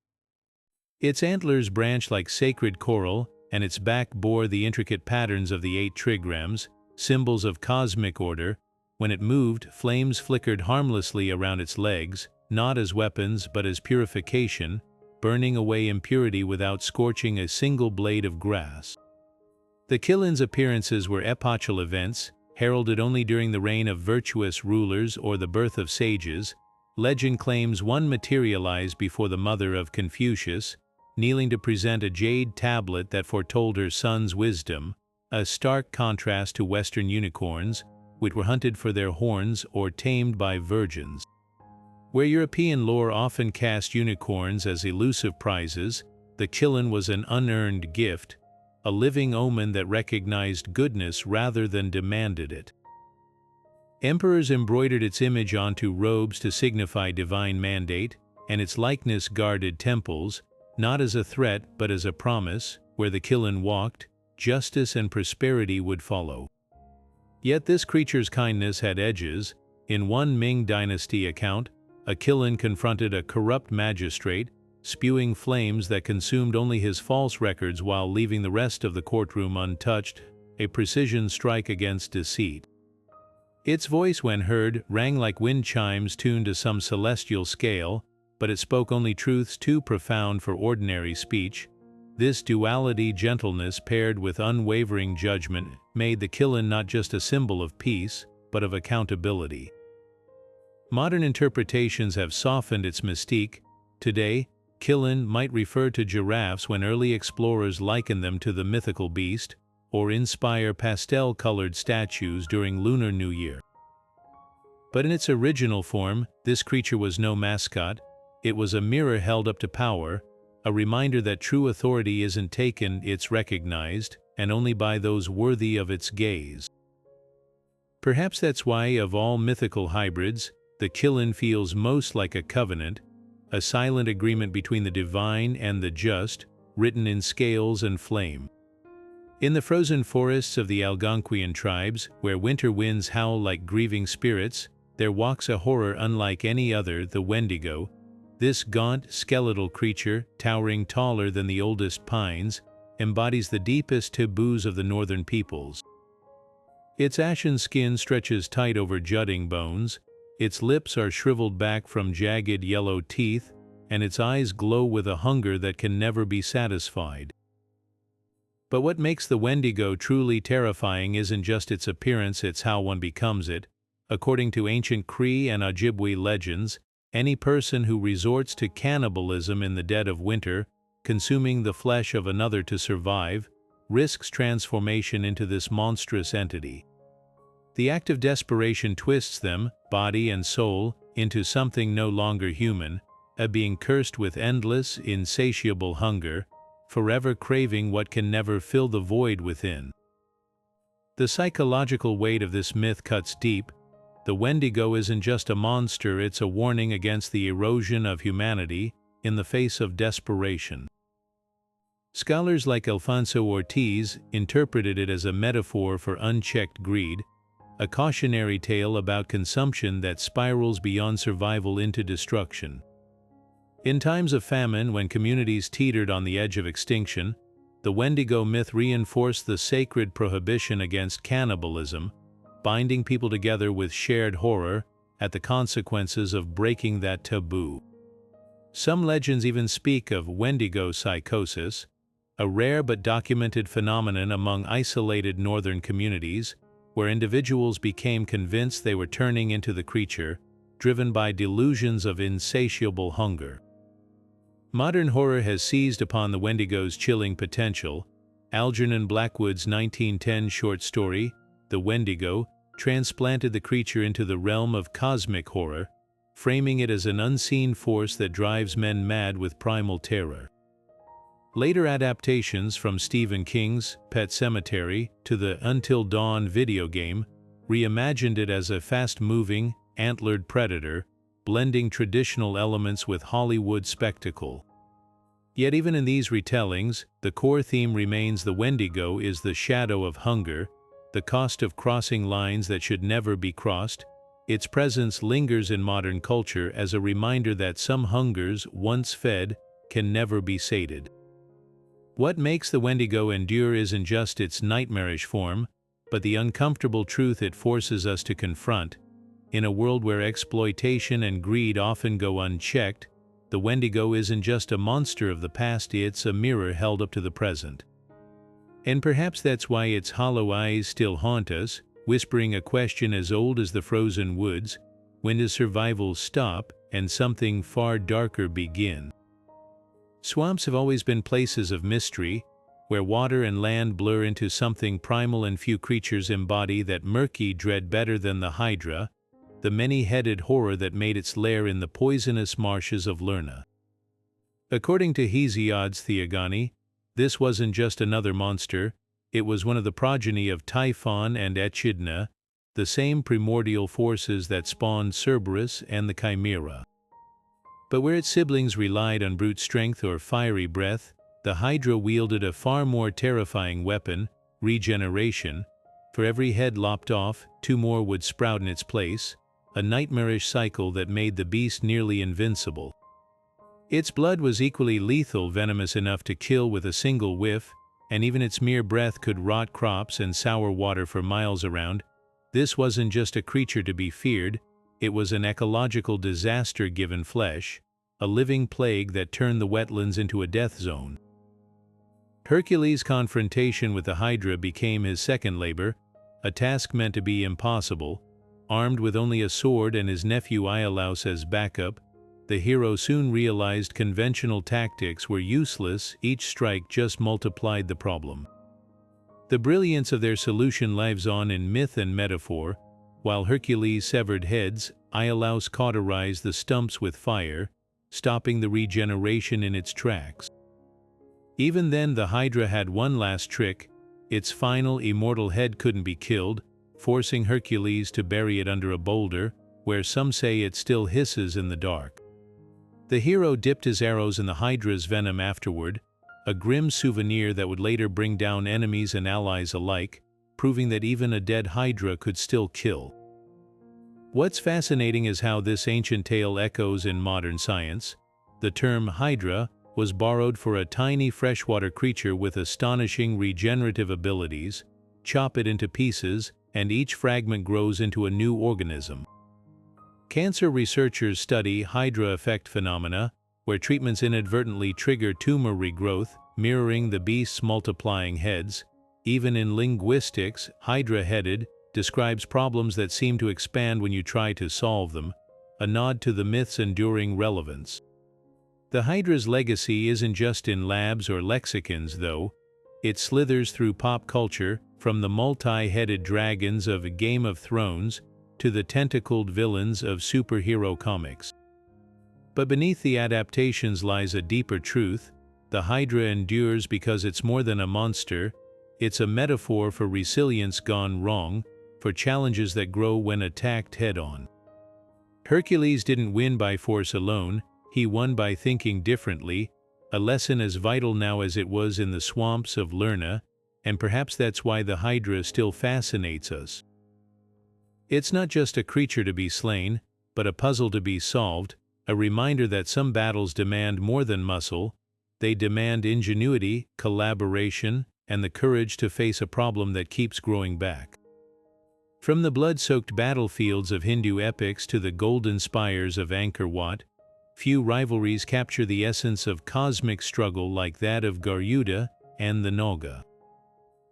Its antlers branched like sacred coral, and its back bore the intricate patterns of the 8 trigrams, symbols of cosmic order. When it moved, flames flickered harmlessly around its legs, not as weapons but as purification, burning away impurity without scorching a single blade of grass. The Qilin's appearances were epochal events, heralded only during the reign of virtuous rulers or the birth of sages. Legend claims one materialized before the mother of Confucius, kneeling to present a jade tablet that foretold her son's wisdom, a stark contrast to Western unicorns, which were hunted for their horns or tamed by virgins. Where European lore often cast unicorns as elusive prizes, the Qilin was an unearned gift, a living omen that recognized goodness rather than demanded it. Emperors embroidered its image onto robes to signify divine mandate, and its likeness guarded temples, not as a threat but as a promise. Where the Qilin walked, justice and prosperity would follow. Yet this creature's kindness had edges. In one Ming Dynasty account, a Qilin confronted a corrupt magistrate, spewing flames that consumed only his false records while leaving the rest of the courtroom untouched, a precision strike against deceit. Its voice, when heard, rang like wind chimes tuned to some celestial scale, but it spoke only truths too profound for ordinary speech. This duality, gentleness paired with unwavering judgment, made the Qilin not just a symbol of peace, but of accountability. Modern interpretations have softened its mystique. Today, Qilin might refer to giraffes when early explorers likened them to the mythical beast, or inspire pastel-colored statues during Lunar New Year. But in its original form, this creature was no mascot. It was a mirror held up to power, a reminder that true authority isn't taken, it's recognized, and only by those worthy of its gaze. Perhaps that's why, of all mythical hybrids, the Qilin feels most like a covenant, a silent agreement between the divine and the just, written in scales and flame. In the frozen forests of the Algonquian tribes, where winter winds howl like grieving spirits, there walks a horror unlike any other, the Wendigo. This gaunt, skeletal creature, towering taller than the oldest pines, embodies the deepest taboos of the northern peoples. Its ashen skin stretches tight over jutting bones, its lips are shriveled back from jagged yellow teeth, and its eyes glow with a hunger that can never be satisfied. But what makes the Wendigo truly terrifying isn't just its appearance, it's how one becomes it. According to ancient Cree and Ojibwe legends, any person who resorts to cannibalism in the dead of winter, consuming the flesh of another to survive, risks transformation into this monstrous entity. The act of desperation twists them, body and soul, into something no longer human, a being cursed with endless, insatiable hunger, forever craving what can never fill the void within. The psychological weight of this myth cuts deep. The Wendigo isn't just a monster, it's a warning against the erosion of humanity in the face of desperation. Scholars like Alfonso Ortiz interpreted it as a metaphor for unchecked greed, a cautionary tale about consumption that spirals beyond survival into destruction. In times of famine, when communities teetered on the edge of extinction, the Wendigo myth reinforced the sacred prohibition against cannibalism, binding people together with shared horror at the consequences of breaking that taboo. Some legends even speak of Wendigo psychosis, a rare but documented phenomenon among isolated northern communities, where individuals became convinced they were turning into the creature, driven by delusions of insatiable hunger. Modern horror has seized upon the Wendigo's chilling potential. Algernon Blackwood's 1910 short story, The Wendigo, transplanted the creature into the realm of cosmic horror, framing it as an unseen force that drives men mad with primal terror. Later adaptations, from Stephen King's Pet Sematary to the Until Dawn video game, reimagined it as a fast-moving, antlered predator, blending traditional elements with Hollywood spectacle. Yet even in these retellings, the core theme remains: the Wendigo is the shadow of hunger, the cost of crossing lines that should never be crossed. Its presence lingers in modern culture as a reminder that some hungers, once fed, can never be sated. What makes the Wendigo endure isn't just its nightmarish form, but the uncomfortable truth it forces us to confront. In a world where exploitation and greed often go unchecked, the Wendigo isn't just a monster of the past, it's a mirror held up to the present. And perhaps that's why its hollow eyes still haunt us, whispering a question as old as the frozen woods: when does survival stop and something far darker begin? Swamps have always been places of mystery, where water and land blur into something primal, and few creatures embody that murky dread better than the Hydra, the many-headed horror that made its lair in the poisonous marshes of Lerna. According to Hesiod's Theogony, this wasn't just another monster, it was one of the progeny of Typhon and Echidna, the same primordial forces that spawned Cerberus and the Chimera. But where its siblings relied on brute strength or fiery breath, the Hydra wielded a far more terrifying weapon: regeneration. For every head lopped off, 2 more would sprout in its place, a nightmarish cycle that made the beast nearly invincible. Its blood was equally lethal, venomous enough to kill with a single whiff, and even its mere breath could rot crops and sour water for miles around. This wasn't just a creature to be feared, it was an ecological disaster given flesh, a living plague that turned the wetlands into a death zone. Hercules' confrontation with the Hydra became his second labor, a task meant to be impossible. Armed with only a sword and his nephew Iolaus as backup, the hero soon realized conventional tactics were useless. Each strike just multiplied the problem. The brilliance of their solution lives on in myth and metaphor. While Hercules severed heads, Iolaus cauterized the stumps with fire, stopping the regeneration in its tracks. Even then, the Hydra had one last trick: its final immortal head couldn't be killed, forcing Hercules to bury it under a boulder, where some say it still hisses in the dark. The hero dipped his arrows in the Hydra's venom afterward, a grim souvenir that would later bring down enemies and allies alike, proving that even a dead Hydra could still kill. What's fascinating is how this ancient tale echoes in modern science. The term Hydra was borrowed for a tiny freshwater creature with astonishing regenerative abilities. Chop it into pieces, and each fragment grows into a new organism. Cancer researchers study Hydra effect phenomena, where treatments inadvertently trigger tumor regrowth, mirroring the beast's multiplying heads. Even in linguistics, Hydra-headed describes problems that seem to expand when you try to solve them, a nod to the myth's enduring relevance. The Hydra's legacy isn't just in labs or lexicons, though. It slithers through pop culture, from the multi-headed dragons of Game of Thrones to the tentacled villains of superhero comics. But beneath the adaptations lies a deeper truth. The Hydra endures because it's more than a monster. It's a metaphor for resilience gone wrong, for challenges that grow when attacked head-on. Hercules didn't win by force alone, he won by thinking differently, a lesson as vital now as it was in the swamps of Lerna, and perhaps that's why the Hydra still fascinates us. It's not just a creature to be slain, but a puzzle to be solved, a reminder that some battles demand more than muscle. They demand ingenuity, collaboration, and the courage to face a problem that keeps growing back. From the blood-soaked battlefields of Hindu epics to the golden spires of Angkor Wat, few rivalries capture the essence of cosmic struggle like that of Garuda and the Naga.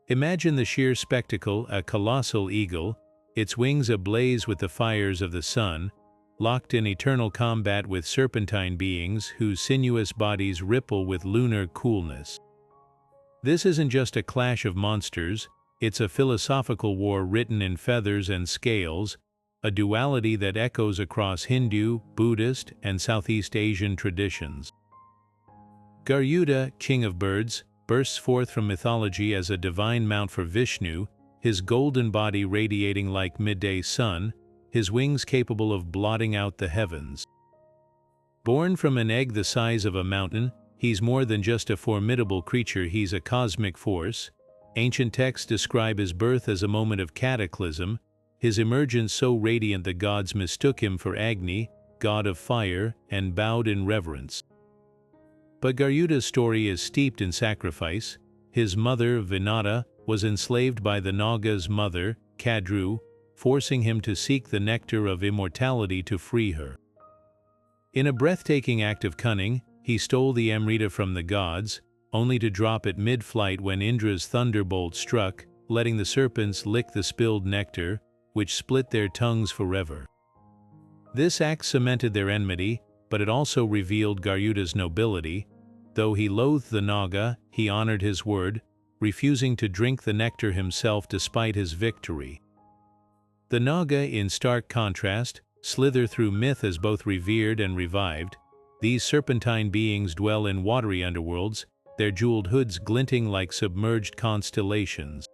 Imagine the sheer spectacle: a colossal eagle, its wings ablaze with the fires of the sun, locked in eternal combat with serpentine beings whose sinuous bodies ripple with lunar coolness. This isn't just a clash of monsters, it's a philosophical war written in feathers and scales, a duality that echoes across Hindu, Buddhist, and Southeast Asian traditions. Garuda, king of birds, bursts forth from mythology as a divine mount for Vishnu, his golden body radiating like midday sun, his wings capable of blotting out the heavens. Born from an egg the size of a mountain, he's more than just a formidable creature, he's a cosmic force. Ancient texts describe his birth as a moment of cataclysm, his emergence so radiant the gods mistook him for Agni, god of fire, and bowed in reverence. But Garuda's story is steeped in sacrifice. His mother, Vinata, was enslaved by the Naga's mother, Kadru, forcing him to seek the nectar of immortality to free her. In a breathtaking act of cunning, he stole the Amrita from the gods, only to drop it mid-flight when Indra's thunderbolt struck, letting the serpents lick the spilled nectar, which split their tongues forever. This act cemented their enmity, but it also revealed Garuda's nobility. Though he loathed the Naga, he honored his word, refusing to drink the nectar himself despite his victory. The Naga, in stark contrast, slither through myth as both revered and revived. These serpentine beings dwell in watery underworlds, their jeweled hoods glinting like submerged constellations.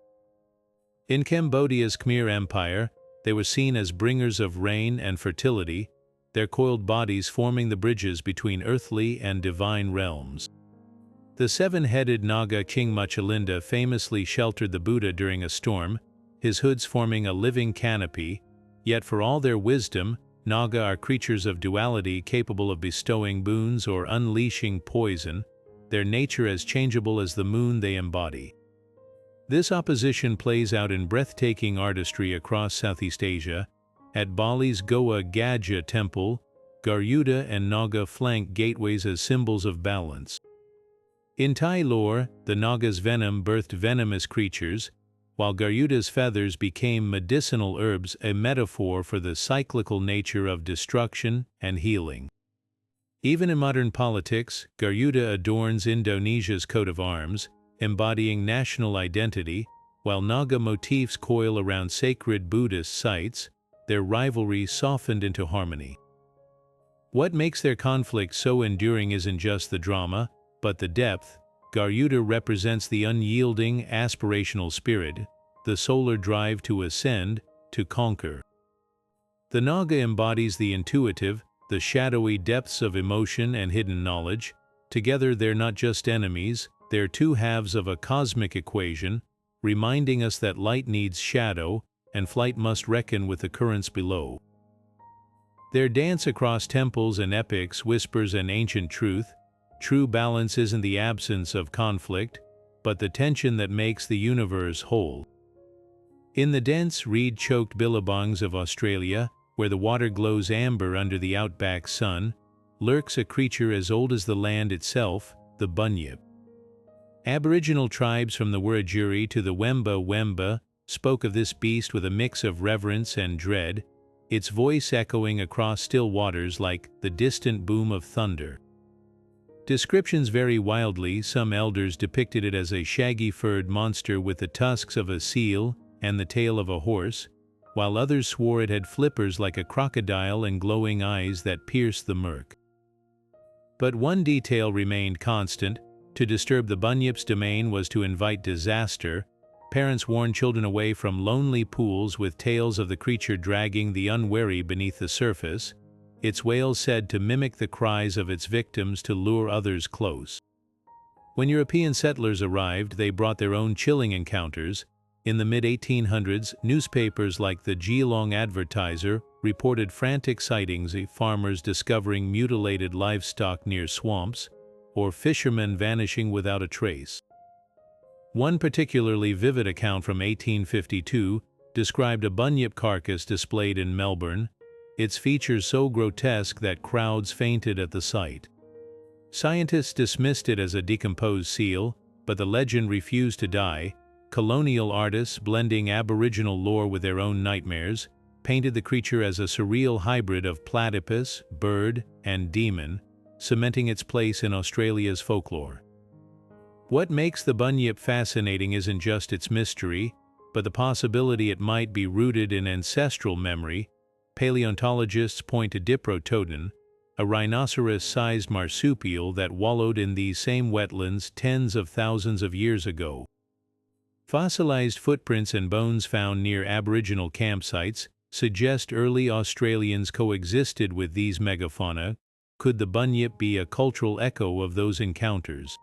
In Cambodia's Khmer Empire, they were seen as bringers of rain and fertility, their coiled bodies forming the bridges between earthly and divine realms. The seven-headed Naga king Muchalinda famously sheltered the Buddha during a storm, his hoods forming a living canopy, yet for all their wisdom, Naga are creatures of duality capable of bestowing boons or unleashing poison, their nature as changeable as the moon they embody. This opposition plays out in breathtaking artistry across Southeast Asia. At Bali's Goa Gadja temple, Garuda and Naga flank gateways as symbols of balance. In Thai lore, the Naga's venom birthed venomous creatures, while Garuda's feathers became medicinal herbs, a metaphor for the cyclical nature of destruction and healing. Even in modern politics, Garuda adorns Indonesia's coat of arms, embodying national identity, while Naga motifs coil around sacred Buddhist sites, their rivalry softened into harmony. What makes their conflict so enduring isn't just the drama, but the depth. Garuda represents the unyielding, aspirational spirit, the solar drive to ascend, to conquer. The Naga embodies the intuitive, the shadowy depths of emotion and hidden knowledge. Together they're not just enemies, they're two halves of a cosmic equation, reminding us that light needs shadow, and flight must reckon with the currents below. Their dance across temples and epics whispers an ancient truth. True balance isn't the absence of conflict, but the tension that makes the universe whole. In the dense, reed-choked billabongs of Australia, where the water glows amber under the outback sun, lurks a creature as old as the land itself, the bunyip. Aboriginal tribes from the Wiradjuri to the Wemba spoke of this beast with a mix of reverence and dread, its voice echoing across still waters like the distant boom of thunder. Descriptions vary wildly. Some elders depicted it as a shaggy-furred monster with the tusks of a seal and the tail of a horse, while others swore it had flippers like a crocodile and glowing eyes that pierced the murk. But one detail remained constant: to disturb the bunyip's domain was to invite disaster. Parents warned children away from lonely pools with tales of the creature dragging the unwary beneath the surface, its wails said to mimic the cries of its victims to lure others close. When European settlers arrived, they brought their own chilling encounters. In the mid-1800s, newspapers like the Geelong Advertiser reported frantic sightings of farmers discovering mutilated livestock near swamps, or fishermen vanishing without a trace. One particularly vivid account from 1852 described a bunyip carcass displayed in Melbourne, its features so grotesque that crowds fainted at the sight. Scientists dismissed it as a decomposed seal, but the legend refused to die. Colonial artists, blending Aboriginal lore with their own nightmares, painted the creature as a surreal hybrid of platypus, bird, and demon, cementing its place in Australia's folklore. What makes the bunyip fascinating isn't just its mystery, but the possibility it might be rooted in ancestral memory. Paleontologists point to Diprotodon, a rhinoceros-sized marsupial that wallowed in these same wetlands tens of thousands of years ago. Fossilized footprints and bones found near Aboriginal campsites suggest early Australians coexisted with these megafauna. Could the bunyip be a cultural echo of those encounters?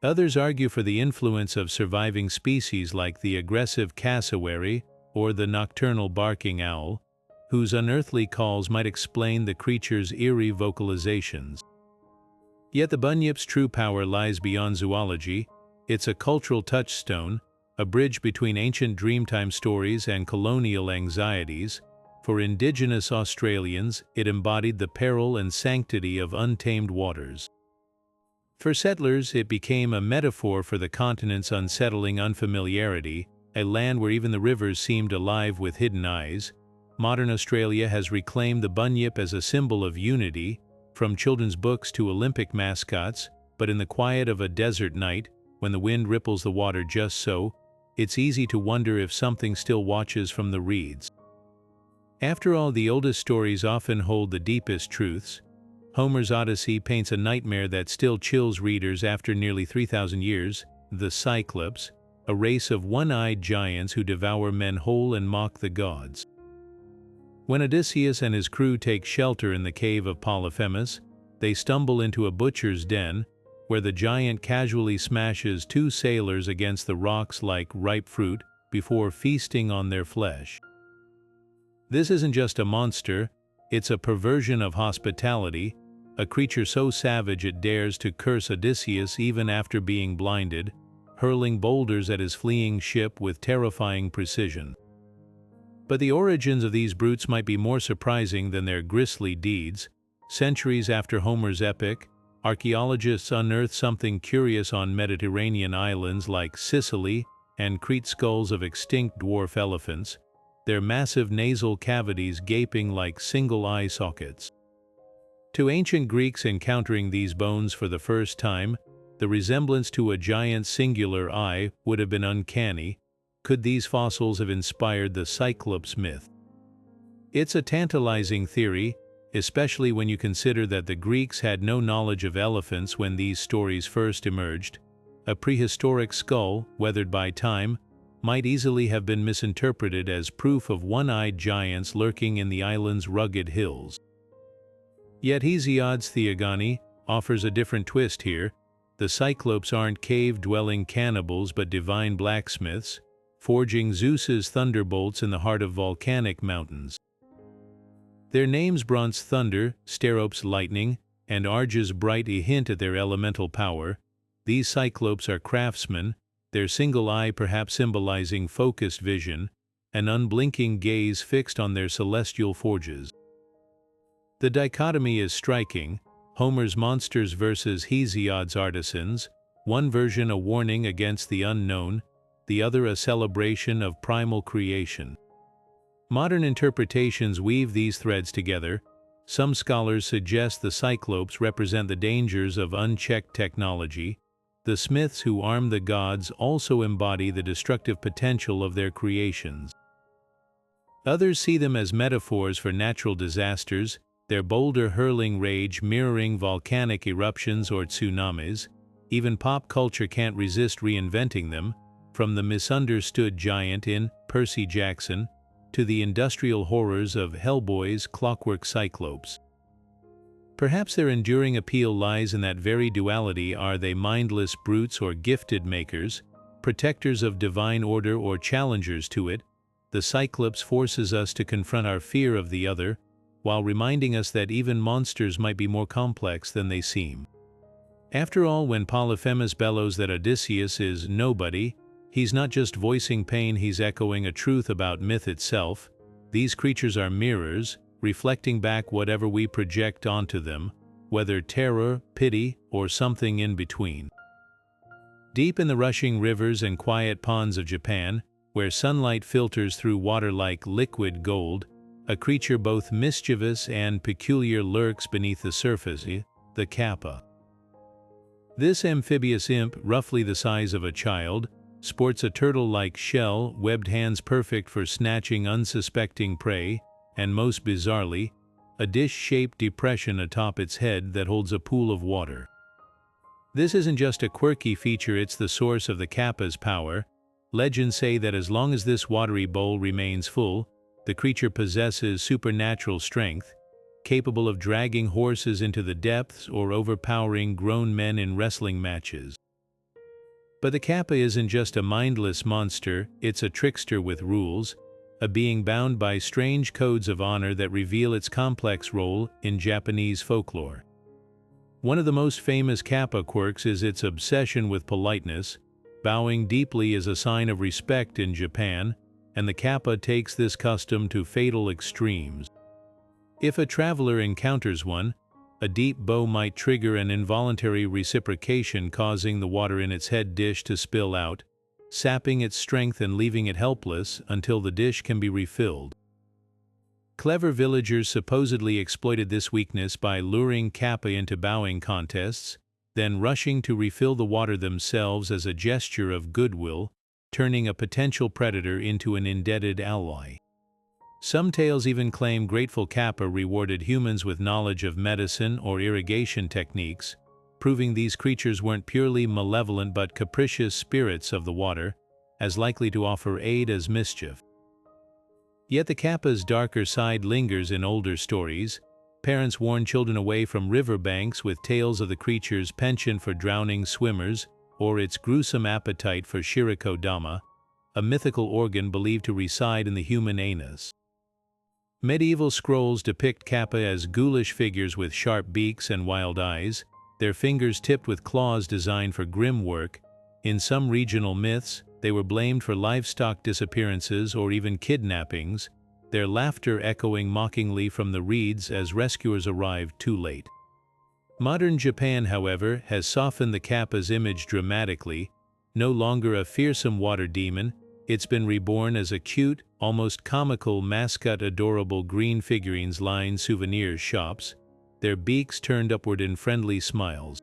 Others argue for the influence of surviving species like the aggressive cassowary or the nocturnal barking owl, whose unearthly calls might explain the creature's eerie vocalizations. Yet the bunyip's true power lies beyond zoology. It's a cultural touchstone, a bridge between ancient dreamtime stories and colonial anxieties. For indigenous Australians, it embodied the peril and sanctity of untamed waters. For settlers, it became a metaphor for the continent's unsettling unfamiliarity, a land where even the rivers seemed alive with hidden eyes. Modern Australia has reclaimed the bunyip as a symbol of unity, from children's books to Olympic mascots, but in the quiet of a desert night, when the wind ripples the water just so, it's easy to wonder if something still watches from the reeds. After all, the oldest stories often hold the deepest truths. Homer's Odyssey paints a nightmare that still chills readers after nearly 3,000 years, the Cyclops, a race of one-eyed giants who devour men whole and mock the gods. When Odysseus and his crew take shelter in the cave of Polyphemus, they stumble into a butcher's den, where the giant casually smashes two sailors against the rocks like ripe fruit before feasting on their flesh. This isn't just a monster, it's a perversion of hospitality, a creature so savage it dares to curse Odysseus even after being blinded, hurling boulders at his fleeing ship with terrifying precision. But the origins of these brutes might be more surprising than their grisly deeds. Centuries after Homer's epic, archaeologists unearth something curious on Mediterranean islands like Sicily and Crete: skulls of extinct dwarf elephants, their massive nasal cavities gaping like single eye sockets. To ancient Greeks encountering these bones for the first time, the resemblance to a giant singular eye would have been uncanny. Could these fossils have inspired the Cyclops myth? It's a tantalizing theory, especially when you consider that the Greeks had no knowledge of elephants when these stories first emerged. A prehistoric skull, weathered by time, might easily have been misinterpreted as proof of one-eyed giants lurking in the island's rugged hills. Yet Hesiod's Theogony offers a different twist here. The Cyclops aren't cave-dwelling cannibals but divine blacksmiths, forging Zeus's thunderbolts in the heart of volcanic mountains. Their names Bronze Thunder, Steropes Lightning, and Arges Bright hint at their elemental power. These Cyclopes are craftsmen, their single eye perhaps symbolizing focused vision, an unblinking gaze fixed on their celestial forges. The dichotomy is striking, Homer's monsters versus Hesiod's artisans, one version a warning against the unknown, the other a celebration of primal creation. Modern interpretations weave these threads together. Some scholars suggest the Cyclopes represent the dangers of unchecked technology. The smiths who arm the gods also embody the destructive potential of their creations. Others see them as metaphors for natural disasters, their boulder-hurling rage mirroring volcanic eruptions or tsunamis. Even pop culture can't resist reinventing them, from the misunderstood giant in Percy Jackson to the industrial horrors of Hellboy's Clockwork Cyclopes. Perhaps their enduring appeal lies in that very duality: are they mindless brutes or gifted makers, protectors of divine order or challengers to it? The Cyclops forces us to confront our fear of the other, while reminding us that even monsters might be more complex than they seem. After all, when Polyphemus bellows that Odysseus is nobody, he's not just voicing pain, he's echoing a truth about myth itself. These creatures are mirrors, reflecting back whatever we project onto them, whether terror, pity, or something in between. Deep in the rushing rivers and quiet ponds of Japan, where sunlight filters through water like liquid gold, a creature both mischievous and peculiar lurks beneath the surface, the Kappa. This amphibious imp, roughly the size of a child, sports a turtle-like shell, webbed hands perfect for snatching unsuspecting prey, and most bizarrely, a dish-shaped depression atop its head that holds a pool of water. This isn't just a quirky feature, it's the source of the Kappa's power. Legends say that as long as this watery bowl remains full, the creature possesses supernatural strength, capable of dragging horses into the depths or overpowering grown men in wrestling matches. But the Kappa isn't just a mindless monster, it's a trickster with rules, a being bound by strange codes of honor that reveal its complex role in Japanese folklore. One of the most famous Kappa quirks is its obsession with politeness. Bowing deeply is a sign of respect in Japan, and the Kappa takes this custom to fatal extremes. If a traveler encounters one, a deep bow might trigger an involuntary reciprocation, causing the water in its head dish to spill out, sapping its strength and leaving it helpless until the dish can be refilled. Clever villagers supposedly exploited this weakness by luring Kappa into bowing contests, then rushing to refill the water themselves as a gesture of goodwill, turning a potential predator into an indebted ally. Some tales even claim grateful Kappa rewarded humans with knowledge of medicine or irrigation techniques, proving these creatures weren't purely malevolent but capricious spirits of the water, as likely to offer aid as mischief. Yet the Kappa's darker side lingers in older stories. Parents warn children away from riverbanks with tales of the creature's penchant for drowning swimmers or its gruesome appetite for shiriko-dama, a mythical organ believed to reside in the human anus. Medieval scrolls depict Kappa as ghoulish figures with sharp beaks and wild eyes, their fingers tipped with claws designed for grim work. In some regional myths, they were blamed for livestock disappearances or even kidnappings, their laughter echoing mockingly from the reeds as rescuers arrived too late. Modern Japan, however, has softened the Kappa's image dramatically. No longer a fearsome water demon, it's been reborn as a cute, almost comical mascot. Adorable green figurines line souvenir shops, their beaks turned upward in friendly smiles.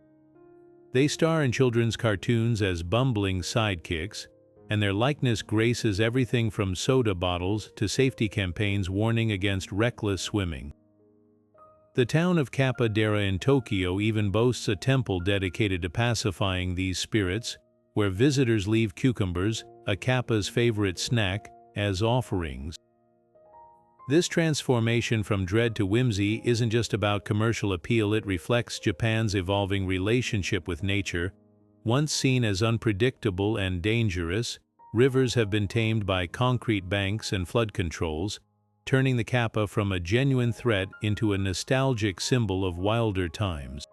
They star in children's cartoons as bumbling sidekicks, and their likeness graces everything from soda bottles to safety campaigns warning against reckless swimming. The town of Kappa-dera in Tokyo even boasts a temple dedicated to pacifying these spirits, where visitors leave cucumbers, a Kappa's favorite snack, as offerings. This transformation from dread to whimsy isn't just about commercial appeal, it reflects Japan's evolving relationship with nature. Once seen as unpredictable and dangerous, rivers have been tamed by concrete banks and flood controls, turning the Kappa from a genuine threat into a nostalgic symbol of wilder times.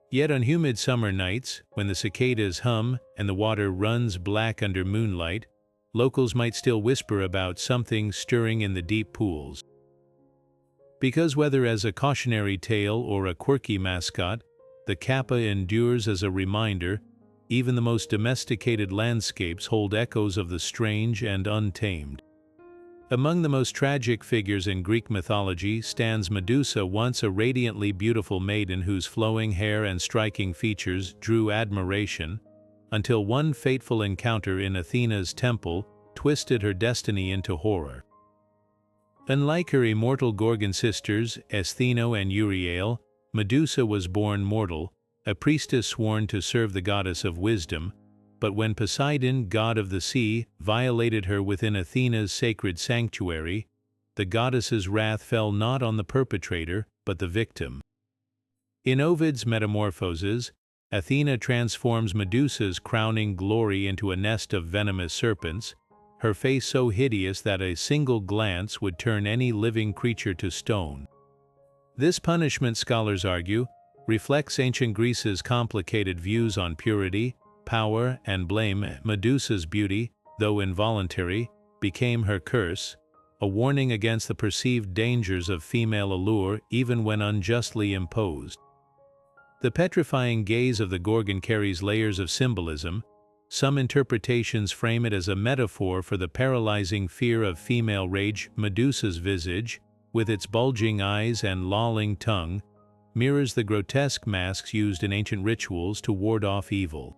Yet on humid summer nights, when the cicadas hum and the water runs black under moonlight, locals might still whisper about something stirring in the deep pools. Because whether as a cautionary tale or a quirky mascot, the Kappa endures as a reminder. Even the most domesticated landscapes hold echoes of the strange and untamed. Among the most tragic figures in Greek mythology stands Medusa, once a radiantly beautiful maiden whose flowing hair and striking features drew admiration, until one fateful encounter in Athena's temple twisted her destiny into horror. Unlike her immortal Gorgon sisters, Astheno and Uriel, Medusa was born mortal, a priestess sworn to serve the goddess of wisdom, but when Poseidon, god of the sea, violated her within Athena's sacred sanctuary, the goddess's wrath fell not on the perpetrator, but the victim. In Ovid's Metamorphoses, Athena transforms Medusa's crowning glory into a nest of venomous serpents, her face so hideous that a single glance would turn any living creature to stone. This punishment, scholars argue, reflects ancient Greece's complicated views on purity, power, and blame. Medusa's beauty, though involuntary, became her curse, a warning against the perceived dangers of female allure even when unjustly imposed. The petrifying gaze of the Gorgon carries layers of symbolism. Some interpretations frame it as a metaphor for the paralyzing fear of female rage. Medusa's visage, with its bulging eyes and lolling tongue, mirrors the grotesque masks used in ancient rituals to ward off evil.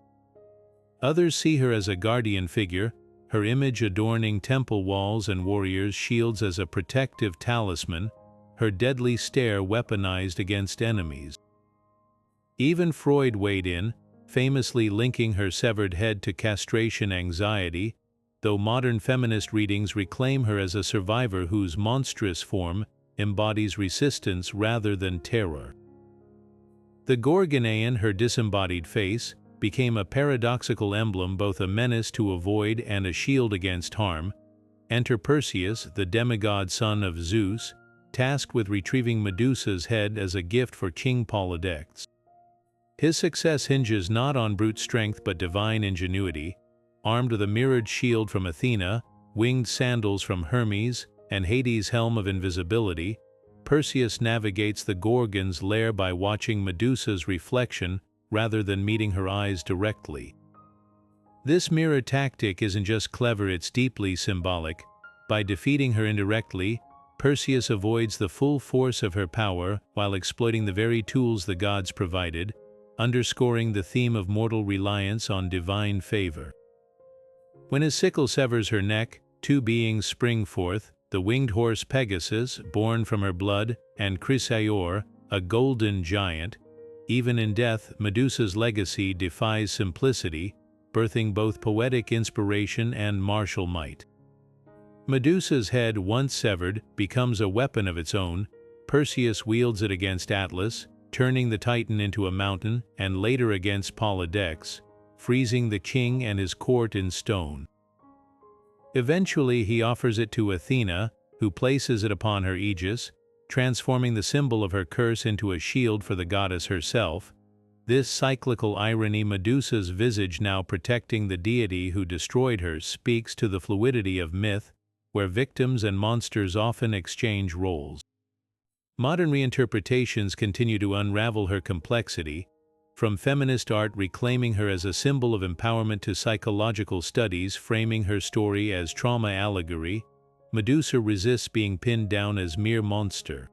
Others see her as a guardian figure, her image adorning temple walls and warriors' shields as a protective talisman, her deadly stare weaponized against enemies. Even Freud weighed in, famously linking her severed head to castration anxiety, though modern feminist readings reclaim her as a survivor whose monstrous form embodies resistance rather than terror. The Gorgonean, her disembodied face, became a paradoxical emblem, both a menace to avoid and a shield against harm. Enter Perseus, the demigod son of Zeus, tasked with retrieving Medusa's head as a gift for King Polydectes. His success hinges not on brute strength but divine ingenuity. Armed with a mirrored shield from Athena, winged sandals from Hermes, and Hades' helm of invisibility, Perseus navigates the Gorgon's lair by watching Medusa's reflection rather than meeting her eyes directly. This mirror tactic isn't just clever, it's deeply symbolic. By defeating her indirectly, Perseus avoids the full force of her power while exploiting the very tools the gods provided, underscoring the theme of mortal reliance on divine favor. When his sickle severs her neck, two beings spring forth, the winged horse Pegasus, born from her blood, and Chrysaor, a golden giant. Even in death, Medusa's legacy defies simplicity, birthing both poetic inspiration and martial might. Medusa's head, once severed, becomes a weapon of its own. Perseus wields it against Atlas, turning the Titan into a mountain, and later against Polydectes, freezing the king and his court in stone. Eventually, he offers it to Athena, who places it upon her aegis, transforming the symbol of her curse into a shield for the goddess herself. This cyclical irony, Medusa's visage now protecting the deity who destroyed her, speaks to the fluidity of myth, where victims and monsters often exchange roles. Modern reinterpretations continue to unravel her complexity, from feminist art reclaiming her as a symbol of empowerment to psychological studies framing her story as trauma allegory. Medusa resists being pinned down as mere monster.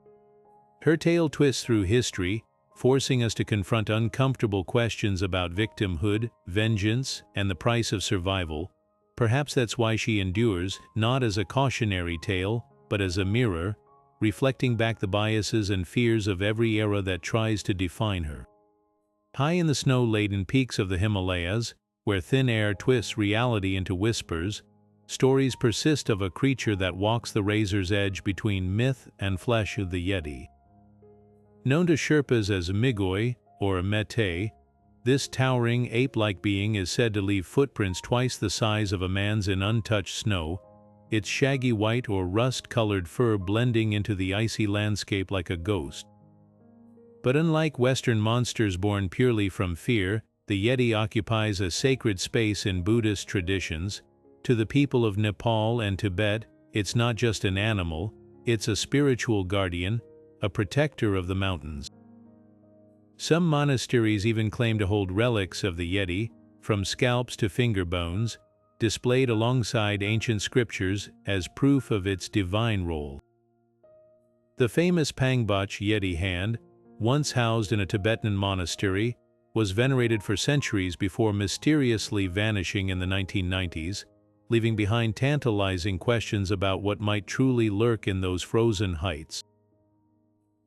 Her tale twists through history, forcing us to confront uncomfortable questions about victimhood, vengeance, and the price of survival. Perhaps that's why she endures, not as a cautionary tale, but as a mirror, reflecting back the biases and fears of every era that tries to define her. High in the snow-laden peaks of the Himalayas, where thin air twists reality into whispers, stories persist of a creature that walks the razor's edge between myth and flesh, of the Yeti. Known to Sherpas as Migoi, or Mete, this towering ape-like being is said to leave footprints twice the size of a man's in untouched snow, its shaggy white or rust-colored fur blending into the icy landscape like a ghost. But unlike Western monsters born purely from fear, the Yeti occupies a sacred space in Buddhist traditions. To the people of Nepal and Tibet, it's not just an animal, it's a spiritual guardian, a protector of the mountains. Some monasteries even claim to hold relics of the Yeti, from scalps to finger bones, displayed alongside ancient scriptures as proof of its divine role. The famous Pangbach Yeti hand, once housed in a Tibetan monastery, was venerated for centuries before mysteriously vanishing in the 1990s, leaving behind tantalizing questions about what might truly lurk in those frozen heights.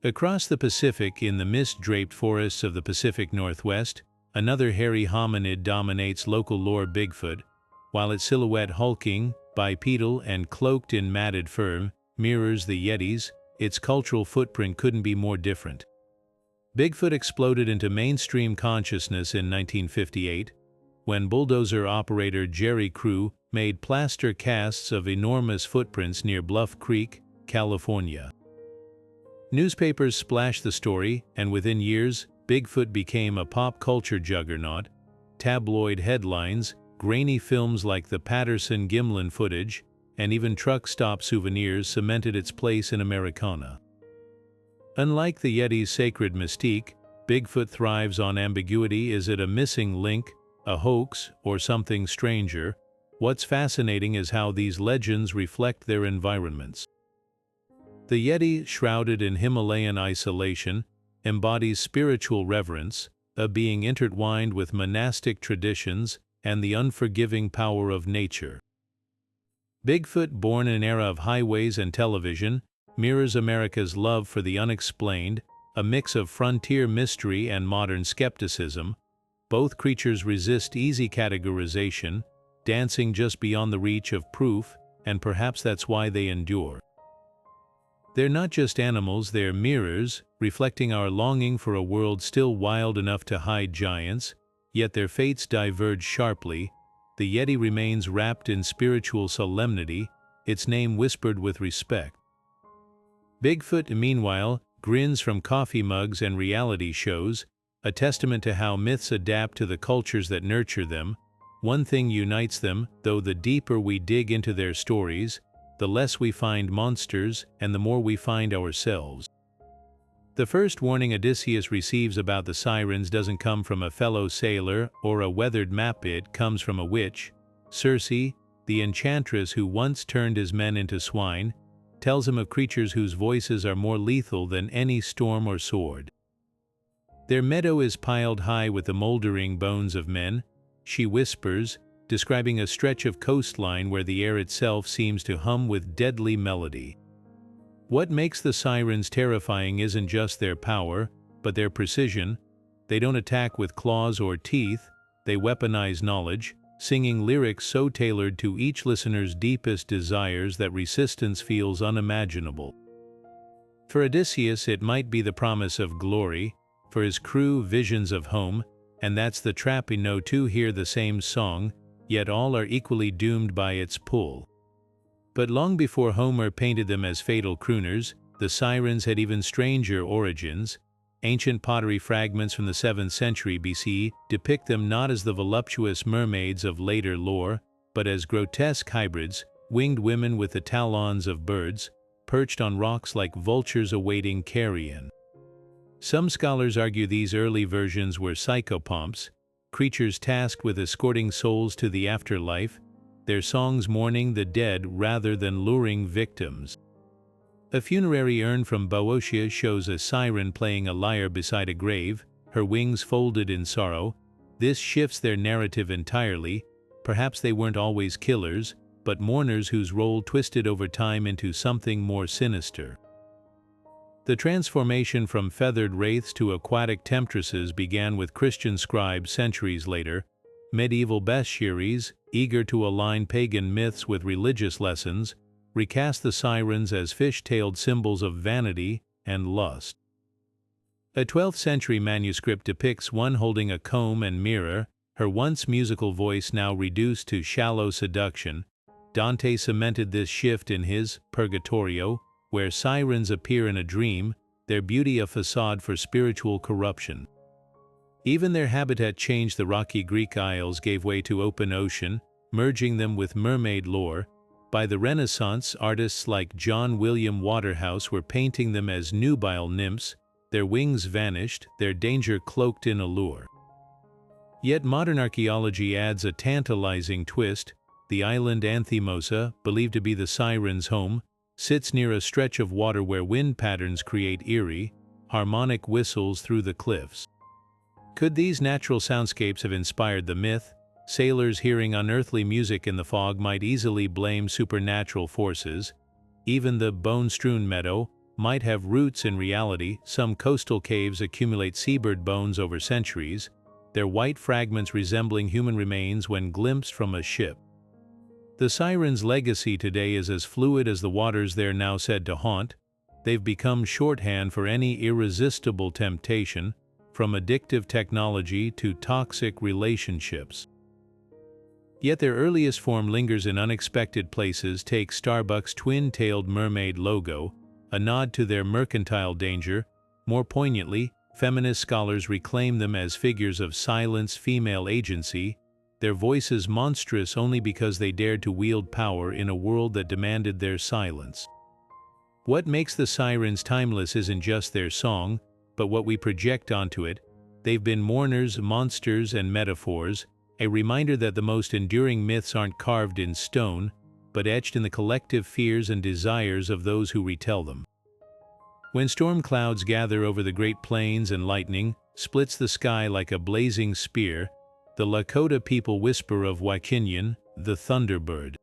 Across the Pacific, in the mist-draped forests of the Pacific Northwest, another hairy hominid dominates local lore. Bigfoot, while its silhouette, hulking, bipedal, and cloaked in matted fur, mirrors the Yeti's, its cultural footprint couldn't be more different. Bigfoot exploded into mainstream consciousness in 1958, when bulldozer operator Jerry Crew made plaster casts of enormous footprints near Bluff Creek, California. Newspapers splashed the story, and within years, Bigfoot became a pop culture juggernaut. Tabloid headlines, grainy films like the Patterson-Gimlin footage, and even truck stop souvenirs cemented its place in Americana. Unlike the Yeti's sacred mystique, Bigfoot thrives on ambiguity. Is it a missing link, a hoax, or something stranger? What's fascinating is how these legends reflect their environments. The Yeti, shrouded in Himalayan isolation, embodies spiritual reverence, a being intertwined with monastic traditions and the unforgiving power of nature. Bigfoot, born in an era of highways and television, mirrors America's love for the unexplained, a mix of frontier mystery and modern skepticism. Both creatures resist easy categorization, dancing just beyond the reach of proof, and perhaps that's why they endure. They're not just animals, they're mirrors, reflecting our longing for a world still wild enough to hide giants, yet their fates diverge sharply. The Yeti remains wrapped in spiritual solemnity, its name whispered with respect. Bigfoot, meanwhile, grins from coffee mugs and reality shows, a testament to how myths adapt to the cultures that nurture them. One thing unites them, though the deeper we dig into their stories, the less we find monsters and the more we find ourselves. The first warning Odysseus receives about the sirens doesn't come from a fellow sailor or a weathered map, it comes from a witch. Circe, the enchantress who once turned his men into swine, tells him of creatures whose voices are more lethal than any storm or sword. Their meadow is piled high with the moldering bones of men, she whispers, describing a stretch of coastline where the air itself seems to hum with deadly melody. What makes the sirens terrifying isn't just their power, but their precision. They don't attack with claws or teeth, they weaponize knowledge, singing lyrics so tailored to each listener's deepest desires that resistance feels unimaginable. For Odysseus, it might be the promise of glory, for his crew, visions of home, and that's the trap. No two hear the same song, yet all are equally doomed by its pull. But long before Homer painted them as fatal crooners, the sirens had even stranger origins. Ancient pottery fragments from the 7th century BC depict them not as the voluptuous mermaids of later lore, but as grotesque hybrids, winged women with the talons of birds, perched on rocks like vultures awaiting carrion. Some scholars argue these early versions were psychopomps, creatures tasked with escorting souls to the afterlife, their songs mourning the dead rather than luring victims. A funerary urn from Boeotia shows a siren playing a lyre beside a grave, her wings folded in sorrow. This shifts their narrative entirely. Perhaps they weren't always killers, but mourners whose role twisted over time into something more sinister. The transformation from feathered wraiths to aquatic temptresses began with Christian scribes centuries later. Medieval bestiaries, eager to align pagan myths with religious lessons, recast the sirens as fish-tailed symbols of vanity and lust. A 12th century manuscript depicts one holding a comb and mirror, her once musical voice now reduced to shallow seduction. Dante cemented this shift in his Purgatorio, where sirens appear in a dream, their beauty a facade for spiritual corruption. Even their habitat changed. The rocky Greek isles gave way to open ocean, merging them with mermaid lore. By the Renaissance, artists like John William Waterhouse were painting them as nubile nymphs, their wings vanished, their danger cloaked in allure. Yet modern archaeology adds a tantalizing twist. The island Anthemosa, believed to be the sirens' home, sits near a stretch of water where wind patterns create eerie, harmonic whistles through the cliffs. Could these natural soundscapes have inspired the myth? Sailors hearing unearthly music in the fog might easily blame supernatural forces. Even the bone-strewn meadow might have roots in reality. Some coastal caves accumulate seabird bones over centuries, their white fragments resembling human remains when glimpsed from a ship. The sirens' legacy today is as fluid as the waters they're now said to haunt. They've become shorthand for any irresistible temptation, from addictive technology to toxic relationships. Yet their earliest form lingers in unexpected places. Take Starbucks' twin-tailed mermaid logo, a nod to their mercantile danger. More poignantly, feminist scholars reclaim them as figures of silenced female agency, their voices monstrous only because they dared to wield power in a world that demanded their silence. What makes the sirens timeless isn't just their song, but what we project onto it. They've been mourners, monsters, and metaphors, a reminder that the most enduring myths aren't carved in stone, but etched in the collective fears and desires of those who retell them. When storm clouds gather over the Great Plains and lightning splits the sky like a blazing spear, the Lakota people whisper of Qilin, the Thunderbird.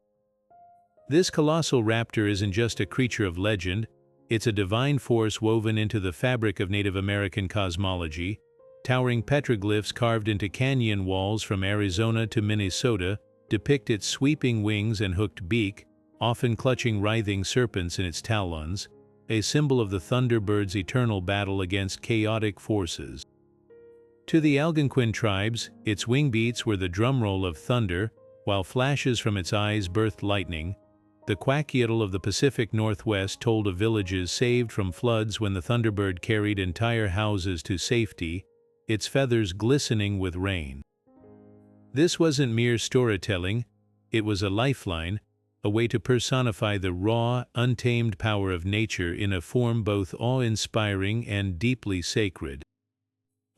This colossal raptor isn't just a creature of legend, it's a divine force woven into the fabric of Native American cosmology. Towering petroglyphs carved into canyon walls from Arizona to Minnesota depict its sweeping wings and hooked beak, often clutching writhing serpents in its talons, a symbol of the Thunderbird's eternal battle against chaotic forces. To the Algonquin tribes, its wing beats were the drumroll of thunder, while flashes from its eyes birthed lightning. The quack-yodel of the Pacific Northwest told of villages saved from floods when the Thunderbird carried entire houses to safety, its feathers glistening with rain. This wasn't mere storytelling, it was a lifeline, a way to personify the raw, untamed power of nature in a form both awe-inspiring and deeply sacred.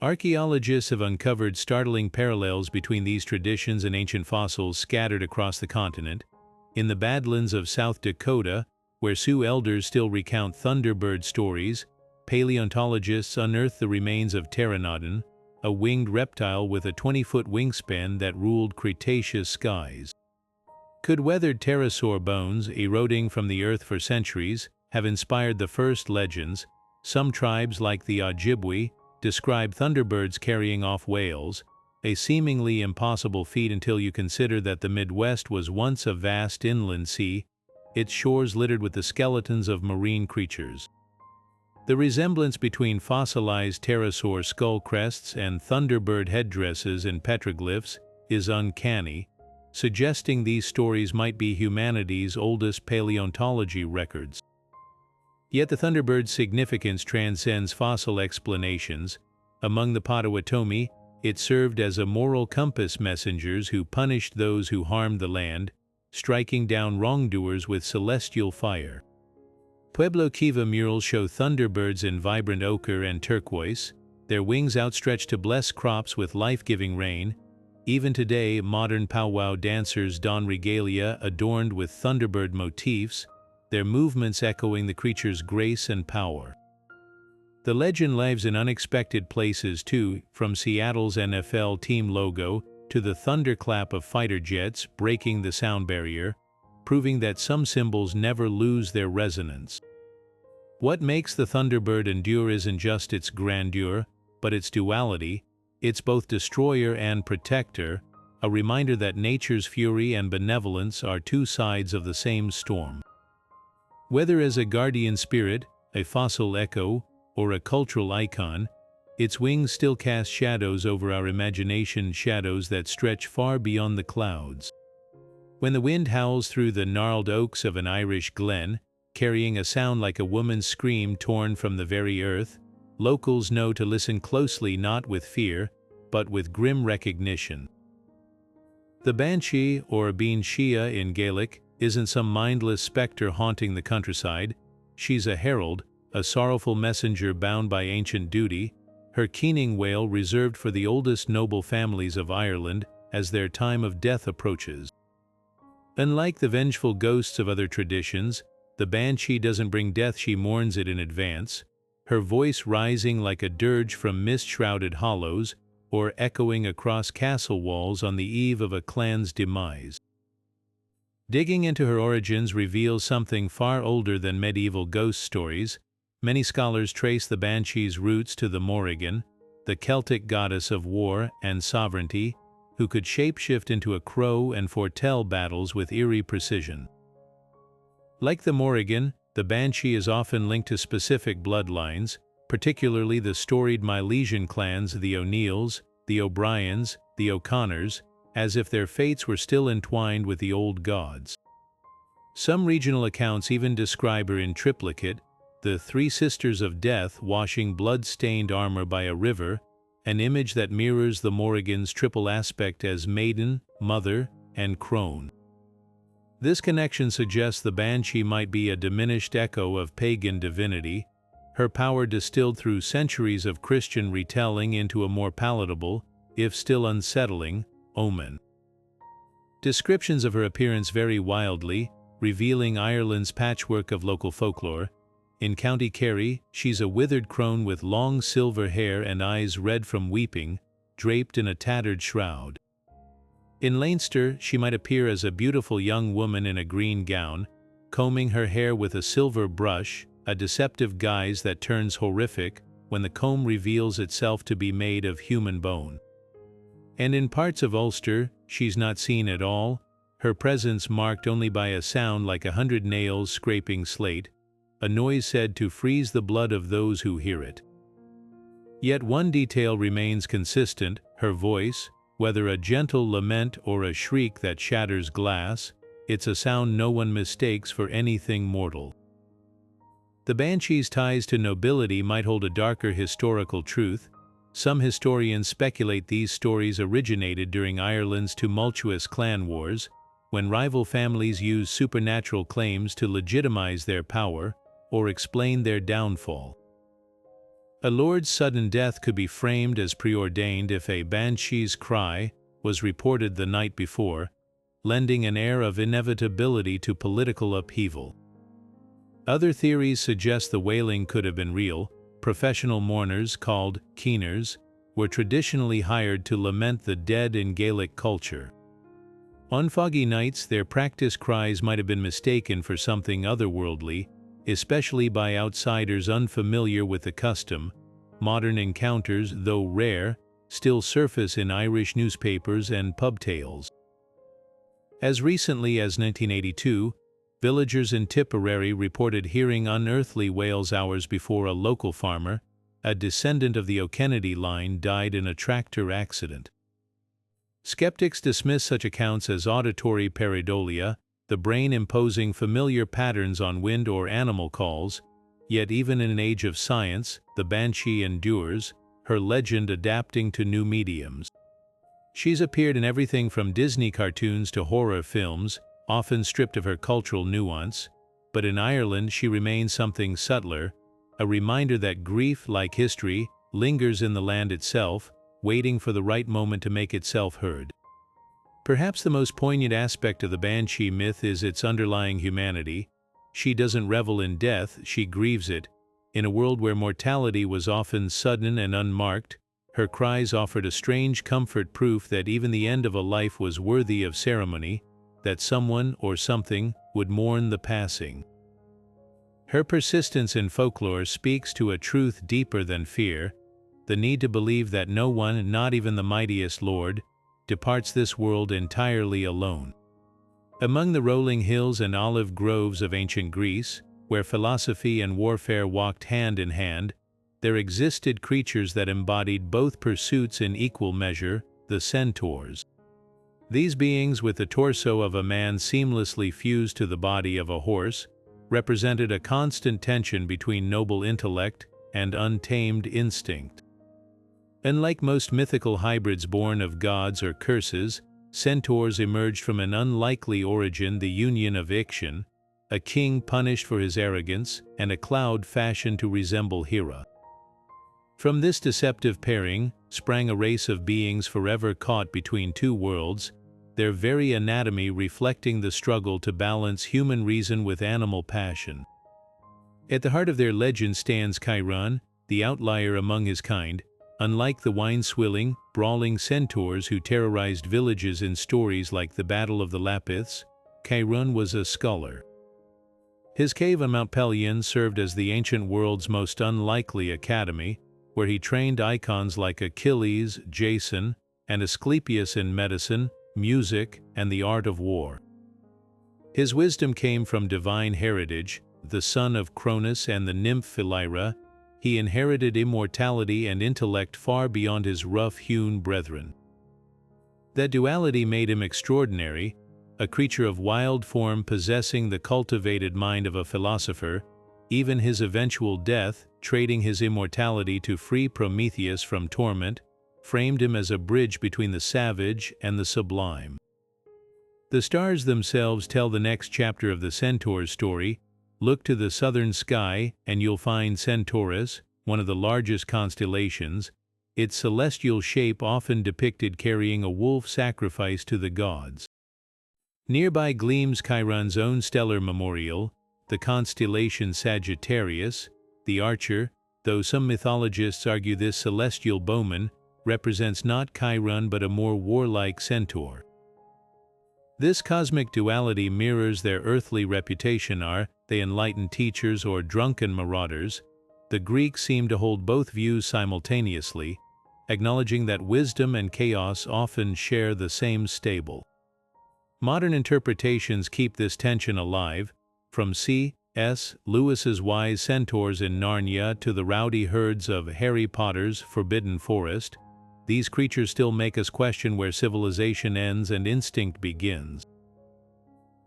Archaeologists have uncovered startling parallels between these traditions and ancient fossils scattered across the continent. In the Badlands of South Dakota, where Sioux elders still recount Thunderbird stories, paleontologists unearthed the remains of Pteranodon, a winged reptile with a 20-foot wingspan that ruled Cretaceous skies. Could weathered pterosaur bones, eroding from the earth for centuries, have inspired the first legends? Some tribes, like the Ojibwe, describe Thunderbirds carrying off whales, a seemingly impossible feat until you consider that the Midwest was once a vast inland sea, its shores littered with the skeletons of marine creatures. The resemblance between fossilized pterosaur skull crests and Thunderbird headdresses in petroglyphs is uncanny, suggesting these stories might be humanity's oldest paleontology records. Yet the Thunderbird's significance transcends fossil explanations. Among the Potawatomi, it served as a moral compass messengers who punished those who harmed the land, striking down wrongdoers with celestial fire. Pueblo Kiva murals show Thunderbirds in vibrant ochre and turquoise, their wings outstretched to bless crops with life-giving rain. Even today, modern powwow dancers don regalia adorned with Thunderbird motifs, their movements echoing the creature's grace and power. The legend lives in unexpected places too, from Seattle's NFL team logo to the thunderclap of fighter jets breaking the sound barrier, proving that some symbols never lose their resonance. What makes the Thunderbird endure isn't just its grandeur, but its duality. It's both destroyer and protector, a reminder that nature's fury and benevolence are two sides of the same storm. Whether as a guardian spirit, a fossil echo, or a cultural icon, its wings still cast shadows over our imagination, shadows that stretch far beyond the clouds. When the wind howls through the gnarled oaks of an Irish glen, carrying a sound like a woman's scream torn from the very earth, locals know to listen closely, not with fear, but with grim recognition. The Banshee, or Bean Shea in Gaelic, isn't some mindless specter haunting the countryside. She's a herald, a sorrowful messenger bound by ancient duty, her keening wail reserved for the oldest noble families of Ireland as their time of death approaches. Unlike the vengeful ghosts of other traditions, the Banshee doesn't bring death, she mourns it in advance, her voice rising like a dirge from mist-shrouded hollows, or echoing across castle walls on the eve of a clan's demise. Digging into her origins reveals something far older than medieval ghost stories. Many scholars trace the Banshee's roots to the Morrigan, the Celtic goddess of war and sovereignty, who could shapeshift into a crow and foretell battles with eerie precision. Like the Morrigan, the Banshee is often linked to specific bloodlines, particularly the storied Milesian clans, the O'Neills, the O'Briens, the O'Connors, as if their fates were still entwined with the old gods. Some regional accounts even describe her in triplicate, the three sisters of death washing blood-stained armor by a river, an image that mirrors the Morrigan's triple aspect as maiden, mother, and crone. This connection suggests the Banshee might be a diminished echo of pagan divinity, her power distilled through centuries of Christian retelling into a more palatable, if still unsettling, omen. Descriptions of her appearance vary wildly, revealing Ireland's patchwork of local folklore. In County Kerry, she's a withered crone with long silver hair and eyes red from weeping, draped in a tattered shroud. In Leinster, she might appear as a beautiful young woman in a green gown, combing her hair with a silver brush, a deceptive guise that turns horrific when the comb reveals itself to be made of human bone. And in parts of Ulster, she's not seen at all, her presence marked only by a sound like 100 nails scraping slate, a noise said to freeze the blood of those who hear it. Yet one detail remains consistent, her voice, whether a gentle lament or a shriek that shatters glass, it's a sound no one mistakes for anything mortal. The banshee's ties to nobility might hold a darker historical truth. Some historians speculate these stories originated during Ireland's tumultuous clan wars, when rival families used supernatural claims to legitimize their power or explain their downfall. A lord's sudden death could be framed as preordained if a banshee's cry was reported the night before, lending an air of inevitability to political upheaval. Other theories suggest the wailing could have been real. Professional mourners, called keeners, were traditionally hired to lament the dead in Gaelic culture. On foggy nights, their practiced cries might have been mistaken for something otherworldly, especially by outsiders unfamiliar with the custom. Modern encounters, though rare, still surface in Irish newspapers and pub tales. As recently as 1982, villagers in Tipperary reported hearing unearthly wails hours before a local farmer, a descendant of the O'Kennedy line, died in a tractor accident. Skeptics dismiss such accounts as auditory pareidolia, the brain imposing familiar patterns on wind or animal calls, yet even in an age of science, the banshee endures, her legend adapting to new mediums. She's appeared in everything from Disney cartoons to horror films, often stripped of her cultural nuance, but in Ireland she remains something subtler, a reminder that grief, like history, lingers in the land itself, waiting for the right moment to make itself heard. Perhaps the most poignant aspect of the banshee myth is its underlying humanity. She doesn't revel in death, she grieves it. In a world where mortality was often sudden and unmarked, her cries offered a strange comfort, proof that even the end of a life was worthy of ceremony, that someone or something would mourn the passing. Her persistence in folklore speaks to a truth deeper than fear, the need to believe that no one, not even the mightiest lord, departs this world entirely alone. Among the rolling hills and olive groves of ancient Greece, where philosophy and warfare walked hand in hand, there existed creatures that embodied both pursuits in equal measure, the centaurs. These beings, with the torso of a man seamlessly fused to the body of a horse, represented a constant tension between noble intellect and untamed instinct. Unlike most mythical hybrids born of gods or curses, centaurs emerged from an unlikely origin, the union of Ixion, a king punished for his arrogance, and a cloud fashioned to resemble Hera. From this deceptive pairing sprang a race of beings forever caught between two worlds, their very anatomy reflecting the struggle to balance human reason with animal passion. At the heart of their legend stands Chiron, the outlier among his kind. Unlike the wine-swilling, brawling centaurs who terrorized villages in stories like the Battle of the Lapiths, Chiron was a scholar. His cave on Mount Pelion served as the ancient world's most unlikely academy, where he trained icons like Achilles, Jason, and Asclepius in medicine, music, and the art of war. His wisdom came from divine heritage. The son of Cronus and the nymph Philyra, he inherited immortality and intellect far beyond his rough-hewn brethren. That duality made him extraordinary, a creature of wild form possessing the cultivated mind of a philosopher. Even his eventual death, trading his immortality to free Prometheus from torment, framed him as a bridge between the savage and the sublime. The stars themselves tell the next chapter of the centaur's story. Look to the southern sky, and you'll find Centaurus, one of the largest constellations, its celestial shape often depicted carrying a wolf sacrifice to the gods. Nearby gleams Chiron's own stellar memorial, the constellation Sagittarius, the archer, though some mythologists argue this celestial bowman represents not Chiron but a more warlike centaur. This cosmic duality mirrors their earthly reputation. Are they enlightened teachers or drunken marauders? The Greeks seem to hold both views simultaneously, acknowledging that wisdom and chaos often share the same stable. Modern interpretations keep this tension alive, from C.S. Lewis's wise centaurs in Narnia to the rowdy herds of Harry Potter's Forbidden Forest. These creatures still make us question where civilization ends and instinct begins.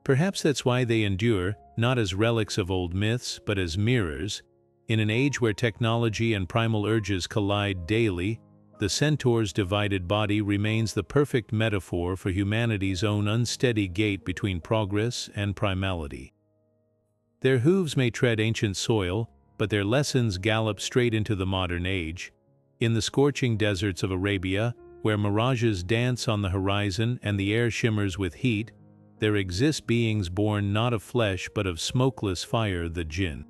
Perhaps that's why they endure, not as relics of old myths, but as mirrors. In an age where technology and primal urges collide daily, the centaur's divided body remains the perfect metaphor for humanity's own unsteady gait between progress and primality. Their hooves may tread ancient soil, but their lessons gallop straight into the modern age. In the scorching deserts of Arabia, where mirages dance on the horizon and the air shimmers with heat, there exist beings born not of flesh but of smokeless fire, the jinn.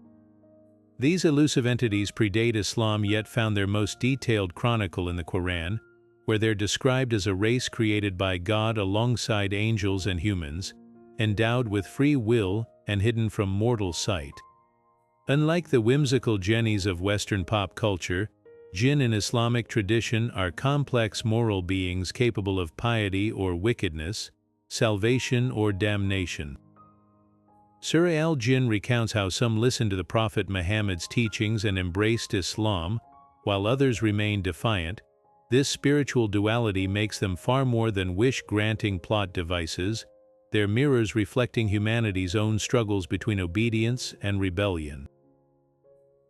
These elusive entities predate Islam yet found their most detailed chronicle in the Quran, where they're described as a race created by God alongside angels and humans, endowed with free will and hidden from mortal sight. Unlike the whimsical jennies of Western pop culture, jinn in Islamic tradition are complex moral beings capable of piety or wickedness, salvation or damnation. Surah al-Jinn recounts how some listened to the Prophet Muhammad's teachings and embraced Islam, while others remained defiant. This spiritual duality makes them far more than wish-granting plot devices. They're mirrors reflecting humanity's own struggles between obedience and rebellion.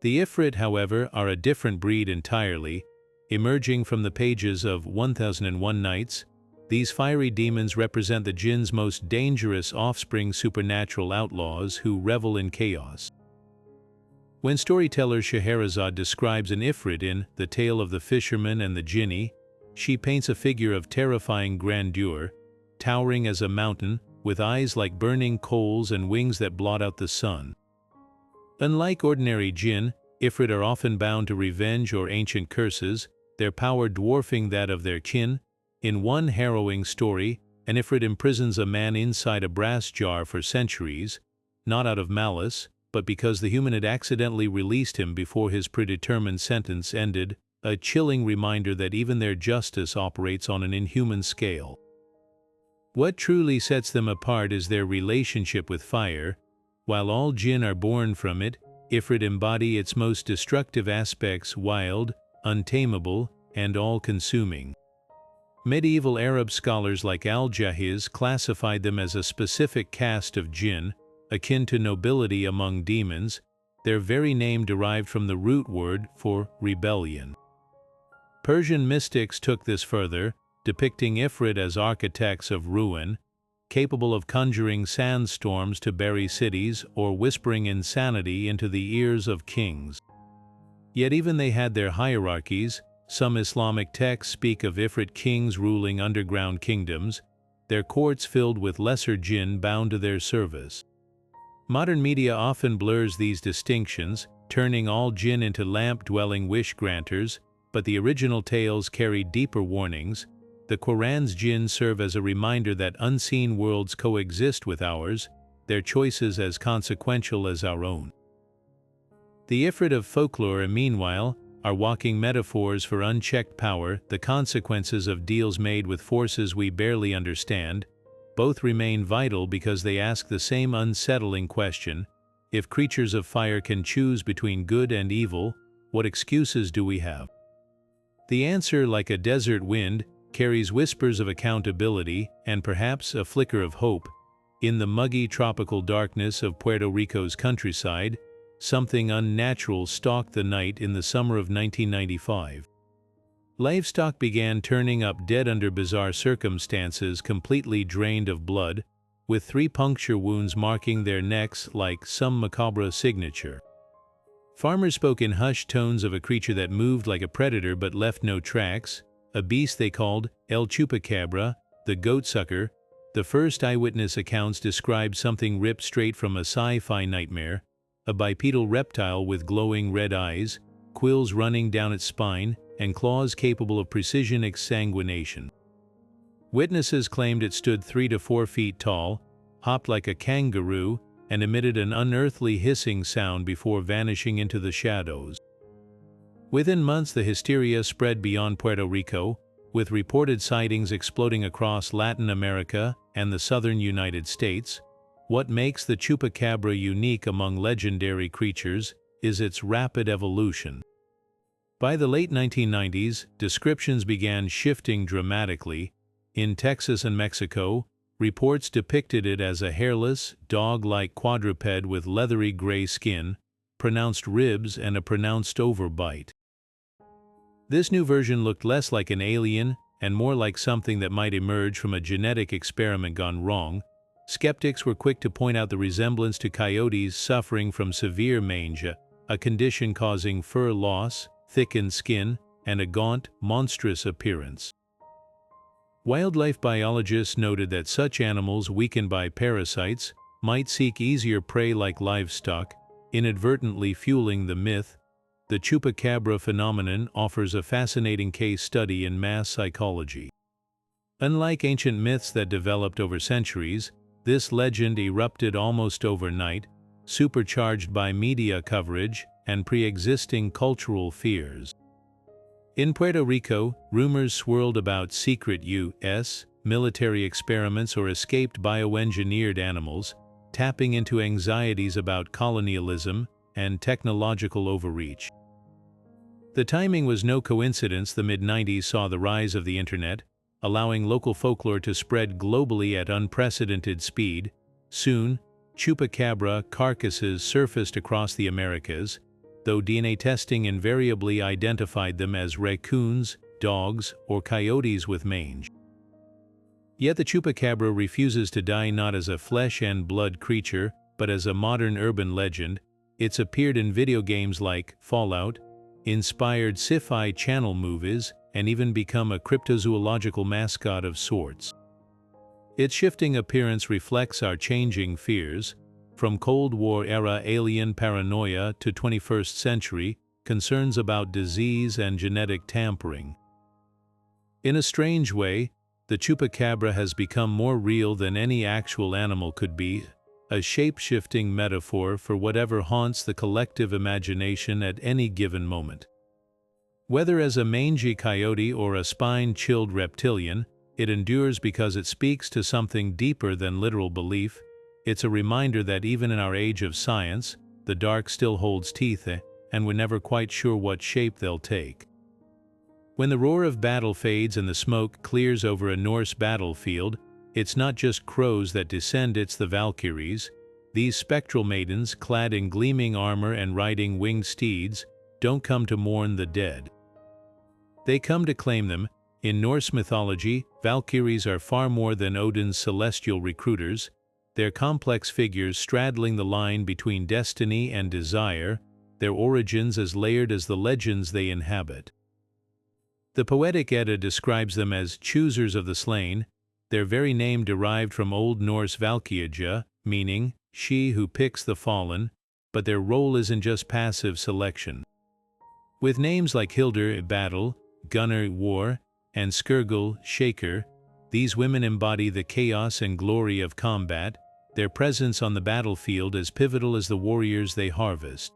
The Ifrit, however, are a different breed entirely. Emerging from the pages of 1001 Nights, these fiery demons represent the jinn's most dangerous offspring, supernatural outlaws who revel in chaos. When storyteller Scheherazade describes an Ifrit in The Tale of the Fisherman and the Jinni, she paints a figure of terrifying grandeur, towering as a mountain, with eyes like burning coals and wings that blot out the sun. Unlike ordinary jinn, Ifrit are often bound to revenge or ancient curses, their power dwarfing that of their kin. In one harrowing story, an Ifrit imprisons a man inside a brass jar for centuries, not out of malice, but because the human had accidentally released him before his predetermined sentence ended, a chilling reminder that even their justice operates on an inhuman scale. What truly sets them apart is their relationship with fire. While all jinn are born from it, Ifrit embody its most destructive aspects: wild, untamable, and all-consuming. Medieval Arab scholars like al-Jahiz classified them as a specific caste of jinn, akin to nobility among demons, their very name derived from the root word for rebellion. Persian mystics took this further, depicting Ifrit as architects of ruin, capable of conjuring sandstorms to bury cities or whispering insanity into the ears of kings. Yet even they had their hierarchies. Some Islamic texts speak of Ifrit kings ruling underground kingdoms, their courts filled with lesser jinn bound to their service. Modern media often blurs these distinctions, turning all jinn into lamp-dwelling wish-granters, but the original tales carry deeper warnings. The Quran's jinn serve as a reminder that unseen worlds coexist with ours, their choices as consequential as our own. The Ifrit of folklore, meanwhile, are walking metaphors for unchecked power, the consequences of deals made with forces we barely understand. Both remain vital because they ask the same unsettling question: if creatures of fire can choose between good and evil, what excuses do we have? The answer, like a desert wind, carries whispers of accountability and perhaps a flicker of hope. In the muggy tropical darkness of Puerto Rico's countryside, something unnatural stalked the night in the summer of 1995. Livestock began turning up dead under bizarre circumstances, completely drained of blood, with 3 puncture wounds marking their necks like some macabre signature. Farmers spoke in hushed tones of a creature that moved like a predator but left no tracks, a beast they called El Chupacabra, the goatsucker. The first eyewitness accounts described something ripped straight from a sci-fi nightmare, a bipedal reptile with glowing red eyes, quills running down its spine, and claws capable of precision exsanguination. Witnesses claimed it stood 3 to 4 feet tall, hopped like a kangaroo, and emitted an unearthly hissing sound before vanishing into the shadows. Within months, the hysteria spread beyond Puerto Rico, with reported sightings exploding across Latin America and the southern United States, what makes the chupacabra unique among legendary creatures is its rapid evolution. By the late 1990s, descriptions began shifting dramatically. In Texas and Mexico, reports depicted it as a hairless, dog-like quadruped with leathery gray skin, pronounced ribs, and a pronounced overbite. This new version looked less like an alien and more like something that might emerge from a genetic experiment gone wrong. Skeptics were quick to point out the resemblance to coyotes suffering from severe mange, a condition causing fur loss, thickened skin, and a gaunt, monstrous appearance. Wildlife biologists noted that such animals weakened by parasites might seek easier prey like livestock, inadvertently fueling the myth. The chupacabra phenomenon offers a fascinating case study in mass psychology. Unlike ancient myths that developed over centuries, this legend erupted almost overnight, supercharged by media coverage and pre-existing cultural fears. In Puerto Rico, rumors swirled about secret U.S. military experiments or escaped bioengineered animals, tapping into anxieties about colonialism and technological overreach. The timing was no coincidence. The mid-90s saw the rise of the internet, allowing local folklore to spread globally at unprecedented speed. Soon, chupacabra carcasses surfaced across the Americas, though DNA testing invariably identified them as raccoons, dogs, or coyotes with mange. Yet the chupacabra refuses to die, not as a flesh and blood creature, but as a modern urban legend. It's appeared in video games like Fallout, inspired sci-fi channel movies, and even become a cryptozoological mascot of sorts. Its shifting appearance reflects our changing fears, from Cold War-era alien paranoia to 21st century concerns about disease and genetic tampering. In a strange way, the chupacabra has become more real than any actual animal could be, a shape-shifting metaphor for whatever haunts the collective imagination at any given moment. Whether as a mangy coyote or a spine-chilled reptilian, it endures because it speaks to something deeper than literal belief. It's a reminder that even in our age of science, the dark still holds teeth, and we're never quite sure what shape they'll take. When the roar of battle fades and the smoke clears over a Norse battlefield, it's not just crows that descend, it's the Valkyries. These spectral maidens, clad in gleaming armor and riding winged steeds, don't come to mourn the dead. They come to claim them. In Norse mythology, Valkyries are far more than Odin's celestial recruiters. They're complex figures straddling the line between destiny and desire, their origins as layered as the legends they inhabit. The Poetic Edda describes them as choosers of the slain, their very name derived from Old Norse Valkyria, meaning she who picks the fallen, but their role isn't just passive selection. With names like Hildur, battle, Gunnar, war, and Skirgul, shaker, these women embody the chaos and glory of combat, their presence on the battlefield as pivotal as the warriors they harvest.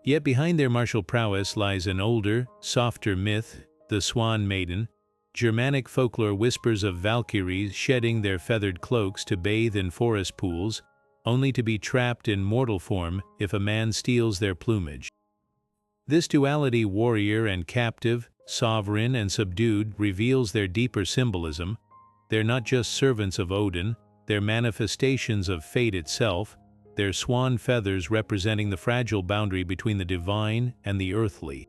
Yet behind their martial prowess lies an older, softer myth, the Swan Maiden. Germanic folklore whispers of Valkyries shedding their feathered cloaks to bathe in forest pools, only to be trapped in mortal form if a man steals their plumage. This duality, warrior and captive, sovereign and subdued, reveals their deeper symbolism. They're not just servants of Odin, they're manifestations of fate itself, their swan feathers representing the fragile boundary between the divine and the earthly.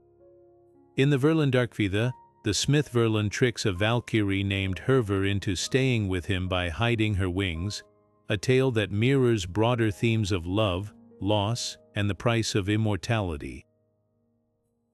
In the Verlandarkvida, the smith Verlan tricks a Valkyrie named Hervor into staying with him by hiding her wings, a tale that mirrors broader themes of love, loss, and the price of immortality.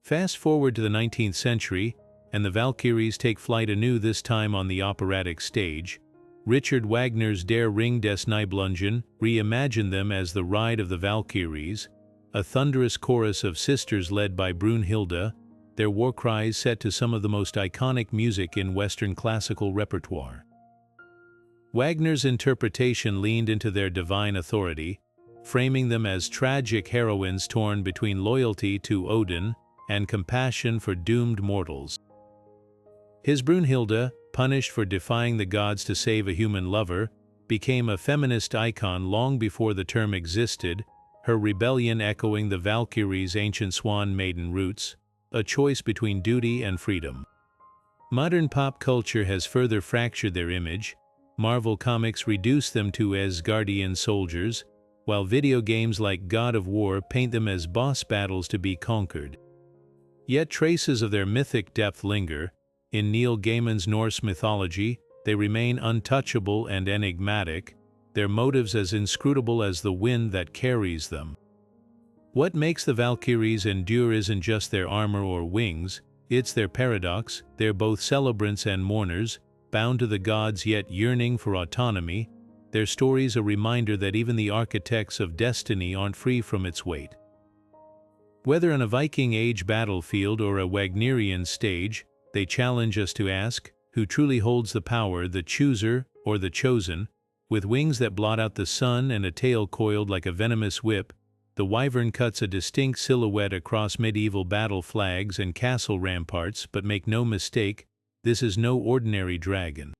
Fast forward to the 19th century, and the Valkyries take flight anew, this time on the operatic stage. Richard Wagner's Der Ring des Nibelungen reimagined them as the Ride of the Valkyries, a thunderous chorus of sisters led by Brunhilde, their war cries set to some of the most iconic music in Western classical repertoire. Wagner's interpretation leaned into their divine authority, framing them as tragic heroines torn between loyalty to Odin and compassion for doomed mortals. His Brunhilde, punished for defying the gods to save a human lover, became a feminist icon long before the term existed, her rebellion echoing the Valkyrie's ancient swan maiden roots, a choice between duty and freedom. Modern pop culture has further fractured their image. Marvel Comics reduce them to Asgardian soldiers, while video games like God of War paint them as boss battles to be conquered. Yet traces of their mythic depth linger. In Neil Gaiman's Norse mythology, they remain untouchable and enigmatic, their motives as inscrutable as the wind that carries them. What makes the Valkyries endure isn't just their armor or wings, it's their paradox. They're both celebrants and mourners, bound to the gods yet yearning for autonomy, their stories a reminder that even the architects of destiny aren't free from its weight. Whether on a Viking Age battlefield or a Wagnerian stage, they challenge us to ask, who truly holds the power, the chooser or the chosen? With wings that blot out the sun and a tail coiled like a venomous whip, the wyvern cuts a distinct silhouette across medieval battle flags and castle ramparts, but make no mistake, this is no ordinary dragon.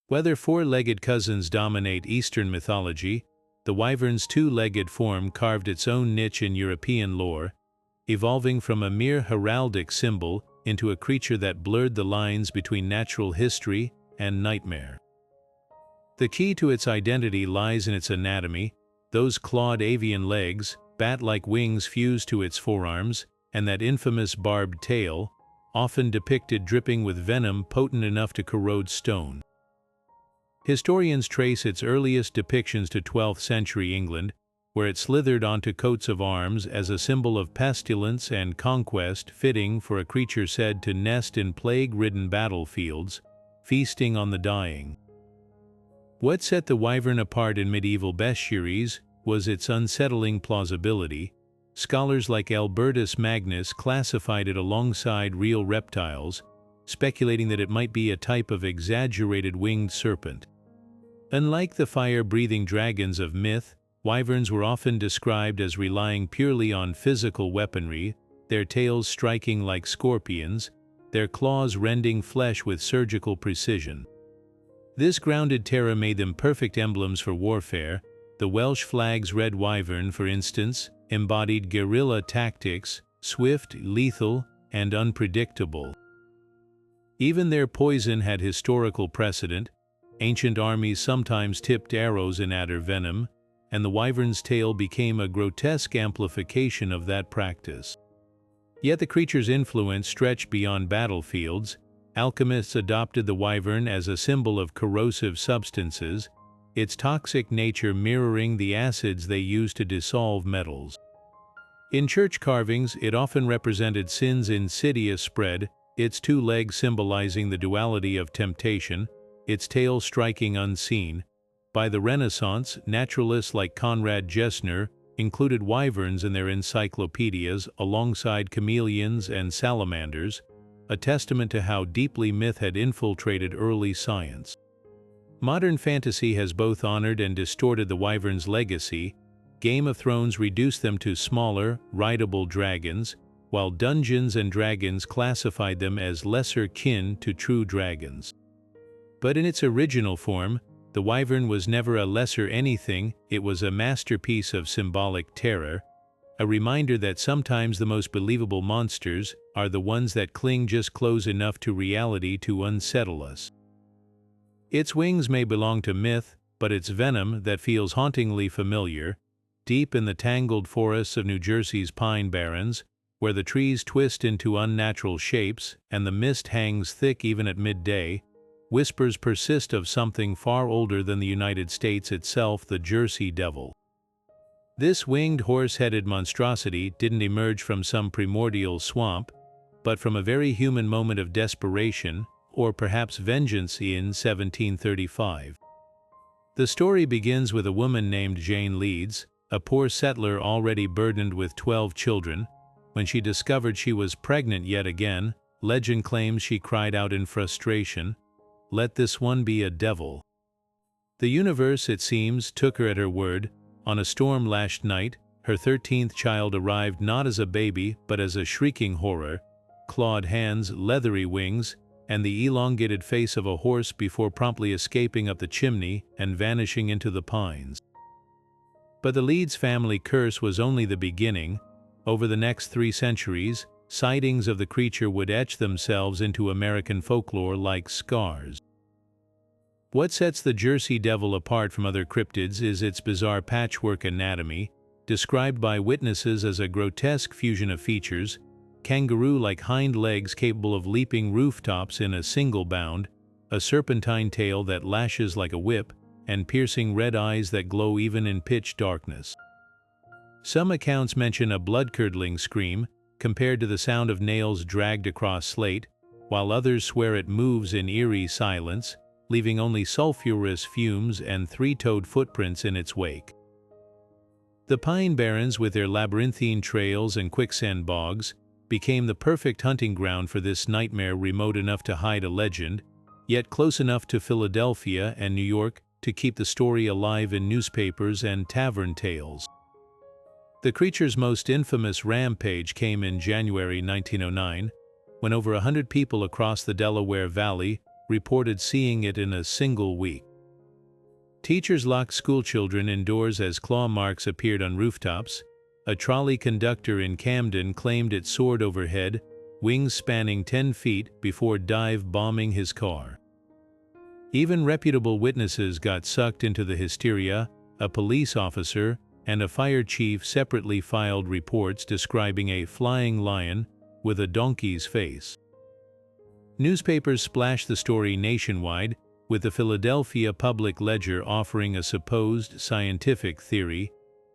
Whether four-legged cousins dominate Eastern mythology, the wyvern's two-legged form carved its own niche in European lore, evolving from a mere heraldic symbol into a creature that blurred the lines between natural history and nightmare. The key to its identity lies in its anatomy, those clawed avian legs, bat-like wings fused to its forearms, and that infamous barbed tail, often depicted dripping with venom potent enough to corrode stone. Historians trace its earliest depictions to 12th century England, where it slithered onto coats of arms as a symbol of pestilence and conquest, fitting for a creature said to nest in plague-ridden battlefields, feasting on the dying. What set the wyvern apart in medieval bestiaries was its unsettling plausibility. Scholars like Albertus Magnus classified it alongside real reptiles, speculating that it might be a type of exaggerated winged serpent. Unlike the fire-breathing dragons of myth, wyverns were often described as relying purely on physical weaponry, their tails striking like scorpions, their claws rending flesh with surgical precision. This grounded terror made them perfect emblems for warfare. The Welsh flag's red wyvern, for instance, embodied guerrilla tactics, swift, lethal, and unpredictable. Even their poison had historical precedent. Ancient armies sometimes tipped arrows in adder venom, and the wyvern's tail became a grotesque amplification of that practice. Yet the creature's influence stretched beyond battlefields. Alchemists adopted the wyvern as a symbol of corrosive substances, its toxic nature mirroring the acids they used to dissolve metals. In church carvings, it often represented sin's insidious spread, its two legs symbolizing the duality of temptation, its tail striking unseen. By the Renaissance, naturalists like Conrad Gessner included wyverns in their encyclopedias alongside chameleons and salamanders, a testament to how deeply myth had infiltrated early science. Modern fantasy has both honored and distorted the wyvern's legacy. Game of Thrones reduced them to smaller, rideable dragons, while Dungeons and Dragons classified them as lesser kin to true dragons. But in its original form, the wyvern was never a lesser anything, it was a masterpiece of symbolic terror, a reminder that sometimes the most believable monsters are the ones that cling just close enough to reality to unsettle us. Its wings may belong to myth, but its venom, that feels hauntingly familiar, deep in the tangled forests of New Jersey's pine barrens, where the trees twist into unnatural shapes and the mist hangs thick even at midday, whispers persist of something far older than the United States itself, the Jersey Devil. This winged horse-headed monstrosity didn't emerge from some primordial swamp, but from a very human moment of desperation, or perhaps vengeance, in 1735. The story begins with a woman named Jane Leeds, a poor settler already burdened with 12 children. When she discovered she was pregnant yet again, legend claims she cried out in frustration, "Let this one be a devil." The universe, it seems, took her at her word. On a storm-lashed night, her 13th child arrived not as a baby, but as a shrieking horror, clawed hands, leathery wings, and the elongated face of a horse before promptly escaping up the chimney and vanishing into the pines. But the Leeds family curse was only the beginning. Over the next 3 centuries, sightings of the creature would etch themselves into American folklore like scars. What sets the Jersey Devil apart from other cryptids is its bizarre patchwork anatomy, described by witnesses as a grotesque fusion of features: kangaroo-like hind legs capable of leaping rooftops in a single bound, a serpentine tail that lashes like a whip, and piercing red eyes that glow even in pitch darkness. Some accounts mention a blood-curdling scream, compared to the sound of nails dragged across slate, while others swear it moves in eerie silence, leaving only sulphurous fumes and 3-toed footprints in its wake. The Pine Barrens, with their labyrinthine trails and quicksand bogs, became the perfect hunting ground for this nightmare, remote enough to hide a legend, yet close enough to Philadelphia and New York to keep the story alive in newspapers and tavern tales. The creature's most infamous rampage came in January 1909, when over 100 people across the Delaware Valley reported seeing it in a single week. Teachers locked schoolchildren indoors as claw marks appeared on rooftops. A trolley conductor in Camden claimed it soared overhead, wings spanning 10 feet, before dive-bombing his car. Even reputable witnesses got sucked into the hysteria. A police officer and a fire chief separately filed reports describing a flying lion with a donkey's face. Newspapers splashed the story nationwide, with the Philadelphia Public Ledger offering a supposed scientific theory: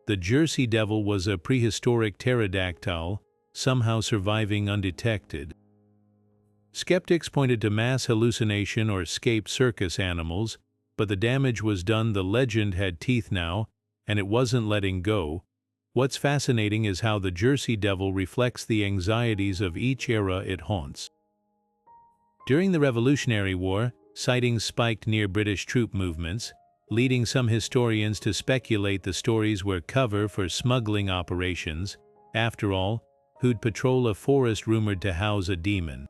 the Jersey Devil was a prehistoric pterodactyl, somehow surviving undetected. Skeptics pointed to mass hallucination or escaped circus animals, but the damage was done. The legend had teeth now, and it wasn't letting go. What's fascinating is how the Jersey Devil reflects the anxieties of each era it haunts. During the Revolutionary War, sightings spiked near British troop movements, leading some historians to speculate the stories were cover for smuggling operations. After all, who'd patrol a forest rumored to house a demon?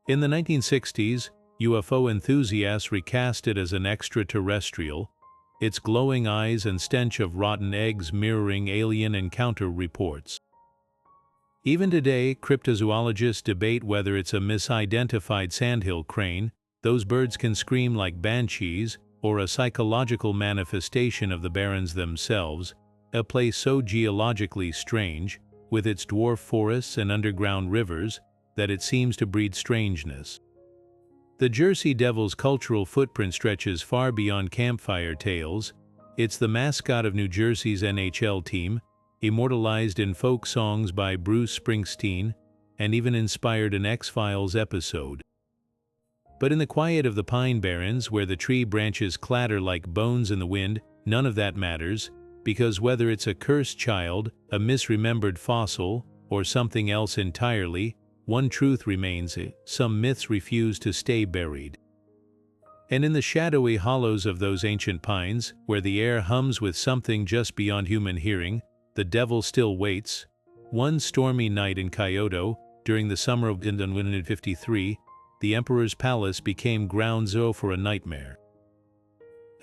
In the 1960s, UFO enthusiasts recast it as an extraterrestrial, its glowing eyes and stench of rotten eggs mirroring alien encounter reports. Even today, cryptozoologists debate whether it's a misidentified sandhill crane, those birds can scream like banshees, or a psychological manifestation of the barrens themselves, a place so geologically strange, with its dwarf forests and underground rivers, that it seems to breed strangeness. The Jersey Devil's cultural footprint stretches far beyond campfire tales. It's the mascot of New Jersey's NHL team, immortalized in folk songs by Bruce Springsteen, and even inspired an X-Files episode. But in the quiet of the Pine Barrens, where the tree branches clatter like bones in the wind, none of that matters, because whether it's a cursed child, a misremembered fossil, or something else entirely, one truth remains: some myths refuse to stay buried. And in the shadowy hollows of those ancient pines, where the air hums with something just beyond human hearing, the devil still waits. One stormy night in Kyoto, during the summer of 1953, the emperor's palace became ground zero for a nightmare.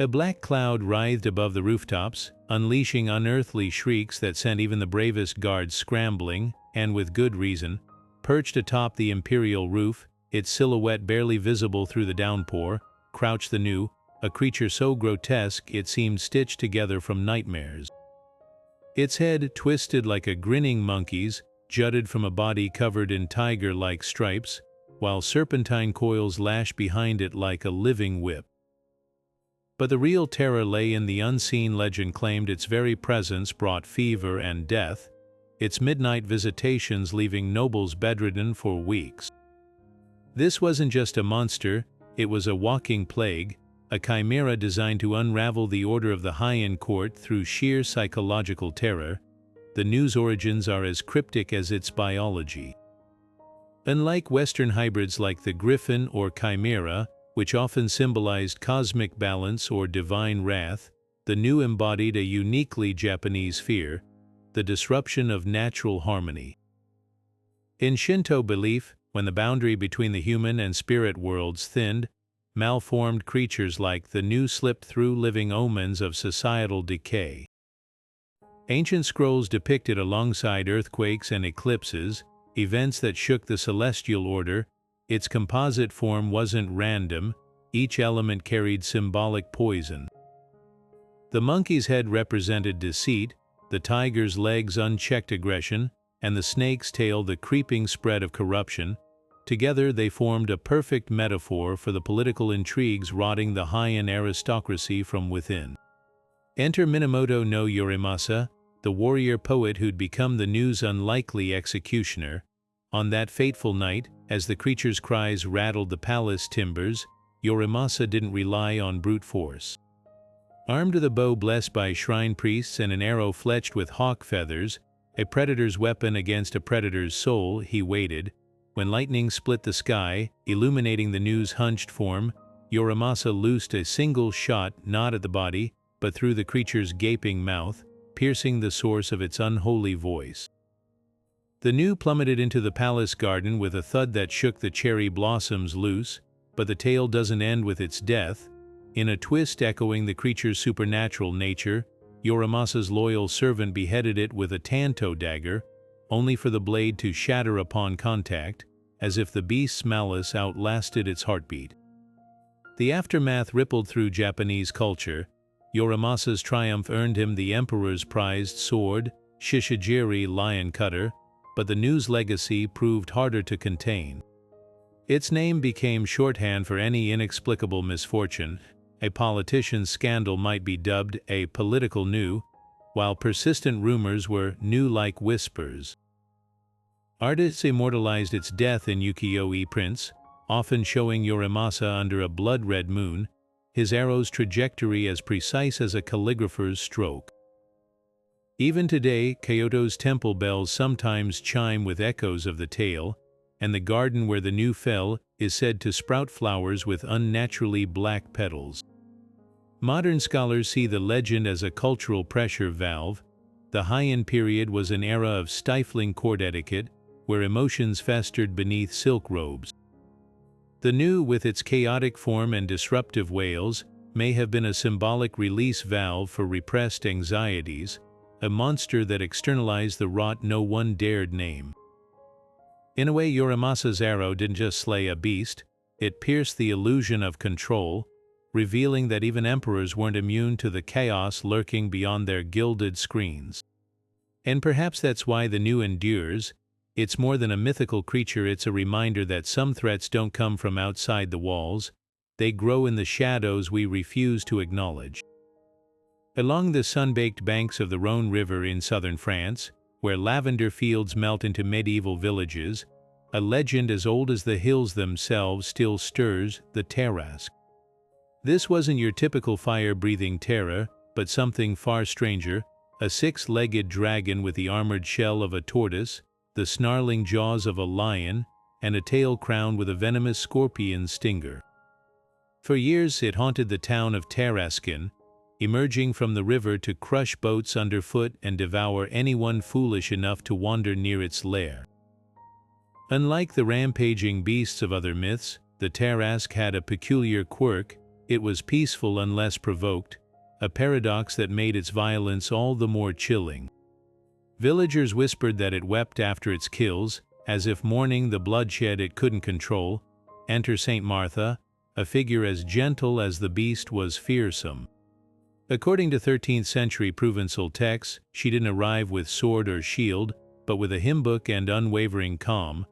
A black cloud writhed above the rooftops, unleashing unearthly shrieks that sent even the bravest guards scrambling, and with good reason. Perched atop the imperial roof, its silhouette barely visible through the downpour, crouched the Nu, a creature so grotesque it seemed stitched together from nightmares. Its head, twisted like a grinning monkey's, jutted from a body covered in tiger-like stripes, while serpentine coils lashed behind it like a living whip. But the real terror lay in the unseen. Legend claimed its very presence brought fever and death, its midnight visitations leaving nobles bedridden for weeks. This wasn't just a monster, it was a walking plague, a chimera designed to unravel the order of the High-End Court through sheer psychological terror. The Nu's origins are as cryptic as its biology. Unlike Western hybrids like the Griffin or Chimera, which often symbolized cosmic balance or divine wrath, the Nu embodied a uniquely Japanese fear: the disruption of natural harmony. In Shinto belief, when the boundary between the human and spirit worlds thinned, malformed creatures like the new slipped through, living omens of societal decay. Ancient scrolls depicted alongside earthquakes and eclipses, events that shook the celestial order. Its composite form wasn't random, each element carried symbolic poison. The monkey's head represented deceit, the tiger's legs unchecked aggression, and the snake's tail the creeping spread of corruption. Together they formed a perfect metaphor for the political intrigues rotting the Heian aristocracy from within. Enter Minamoto no Yorimasa, the warrior poet who'd become the new's unlikely executioner. On that fateful night, as the creature's cries rattled the palace timbers, Yorimasa didn't rely on brute force. Armed with a bow blessed by shrine priests and an arrow fletched with hawk feathers, a predator's weapon against a predator's soul, he waited. When lightning split the sky, illuminating the new's hunched form, Yorimasa loosed a single shot not at the body, but through the creature's gaping mouth, piercing the source of its unholy voice. The new plummeted into the palace garden with a thud that shook the cherry blossoms loose, but the tale doesn't end with its death. In a twist echoing the creature's supernatural nature, Yorimasa's loyal servant beheaded it with a tanto dagger, only for the blade to shatter upon contact, as if the beast's malice outlasted its heartbeat. The aftermath rippled through Japanese culture. Yorimasa's triumph earned him the emperor's prized sword, Shishigiri Lion Cutter, but the new's legacy proved harder to contain. Its name became shorthand for any inexplicable misfortune. A politician's scandal might be dubbed a political new, while persistent rumors were new-like whispers. Artists immortalized its death in ukiyo-e prints, often showing Yorimasa under a blood-red moon, his arrow's trajectory as precise as a calligrapher's stroke. Even today, Kyoto's temple bells sometimes chime with echoes of the tale, and the garden where the new fell is said to sprout flowers with unnaturally black petals. Modern scholars see the legend as a cultural pressure valve. The Heian period was an era of stifling court etiquette, where emotions festered beneath silk robes. The new, with its chaotic form and disruptive wails, may have been a symbolic release valve for repressed anxieties, a monster that externalized the rot no one dared name. In a way, Yorimasa's arrow didn't just slay a beast, it pierced the illusion of control, revealing that even emperors weren't immune to the chaos lurking beyond their gilded screens. And perhaps that's why the new endures. It's more than a mythical creature, it's a reminder that some threats don't come from outside the walls, they grow in the shadows we refuse to acknowledge. Along the sun-baked banks of the Rhône River in southern France, where lavender fields melt into medieval villages, a legend as old as the hills themselves still stirs, the Tarasque. This wasn't your typical fire-breathing terror, but something far stranger, a six-legged dragon with the armored shell of a tortoise, the snarling jaws of a lion, and a tail crowned with a venomous scorpion stinger. For years it haunted the town of Tarascon, emerging from the river to crush boats underfoot and devour anyone foolish enough to wander near its lair. Unlike the rampaging beasts of other myths, the Tarasque had a peculiar quirk: it was peaceful unless provoked, a paradox that made its violence all the more chilling. Villagers whispered that it wept after its kills, as if mourning the bloodshed it couldn't control. Enter Saint Martha, a figure as gentle as the beast was fearsome. According to 13th century Provençal texts, she didn't arrive with sword or shield, but with a hymn book and unwavering calm.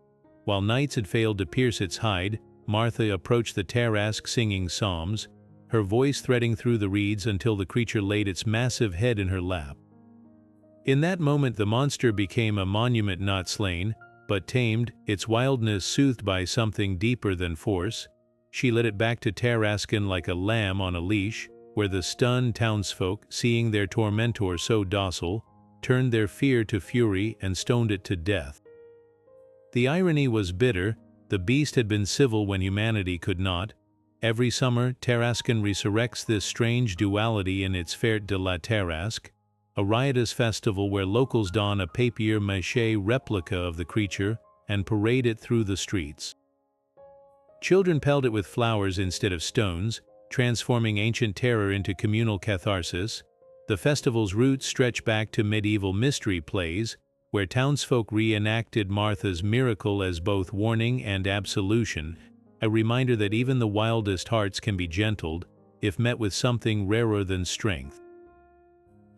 While knights had failed to pierce its hide, Martha approached the Tarasque singing psalms, her voice threading through the reeds until the creature laid its massive head in her lap. In that moment the monster became a monument not slain, but tamed, its wildness soothed by something deeper than force. She led it back to Tarascon like a lamb on a leash, where the stunned townsfolk, seeing their tormentor so docile, turned their fear to fury and stoned it to death. The irony was bitter. The beast had been civil when humanity could not. Every summer, Tarascon resurrects this strange duality in its Fête de la Tarasque, a riotous festival where locals don a papier-mâché replica of the creature, and parade it through the streets. Children pelt it with flowers instead of stones, transforming ancient terror into communal catharsis. The festival's roots stretch back to medieval mystery plays, where townsfolk reenacted Martha's miracle as both warning and absolution, a reminder that even the wildest hearts can be gentled, if met with something rarer than strength.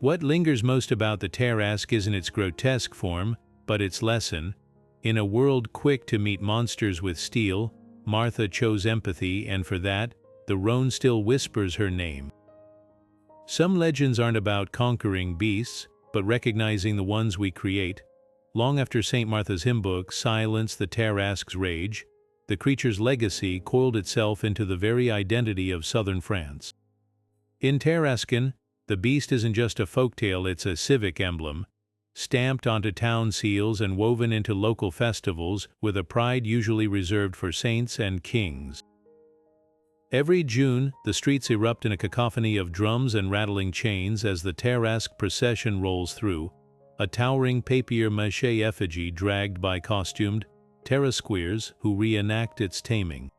What lingers most about the Tarrasque isn't its grotesque form, but its lesson. In a world quick to meet monsters with steel, Martha chose empathy, and for that, the roan still whispers her name. Some legends aren't about conquering beasts, but recognizing the ones we create. Long after St. Martha's hymn book silenced the Tarrasque's rage, the creature's legacy coiled itself into the very identity of southern France. In Tarascan, the beast isn't just a folktale, it's a civic emblem, stamped onto town seals and woven into local festivals with a pride usually reserved for saints and kings. Every June, the streets erupt in a cacophony of drums and rattling chains as the Tarrasque procession rolls through, a towering papier-mâché effigy dragged by costumed Tarasqueers who reenact its taming.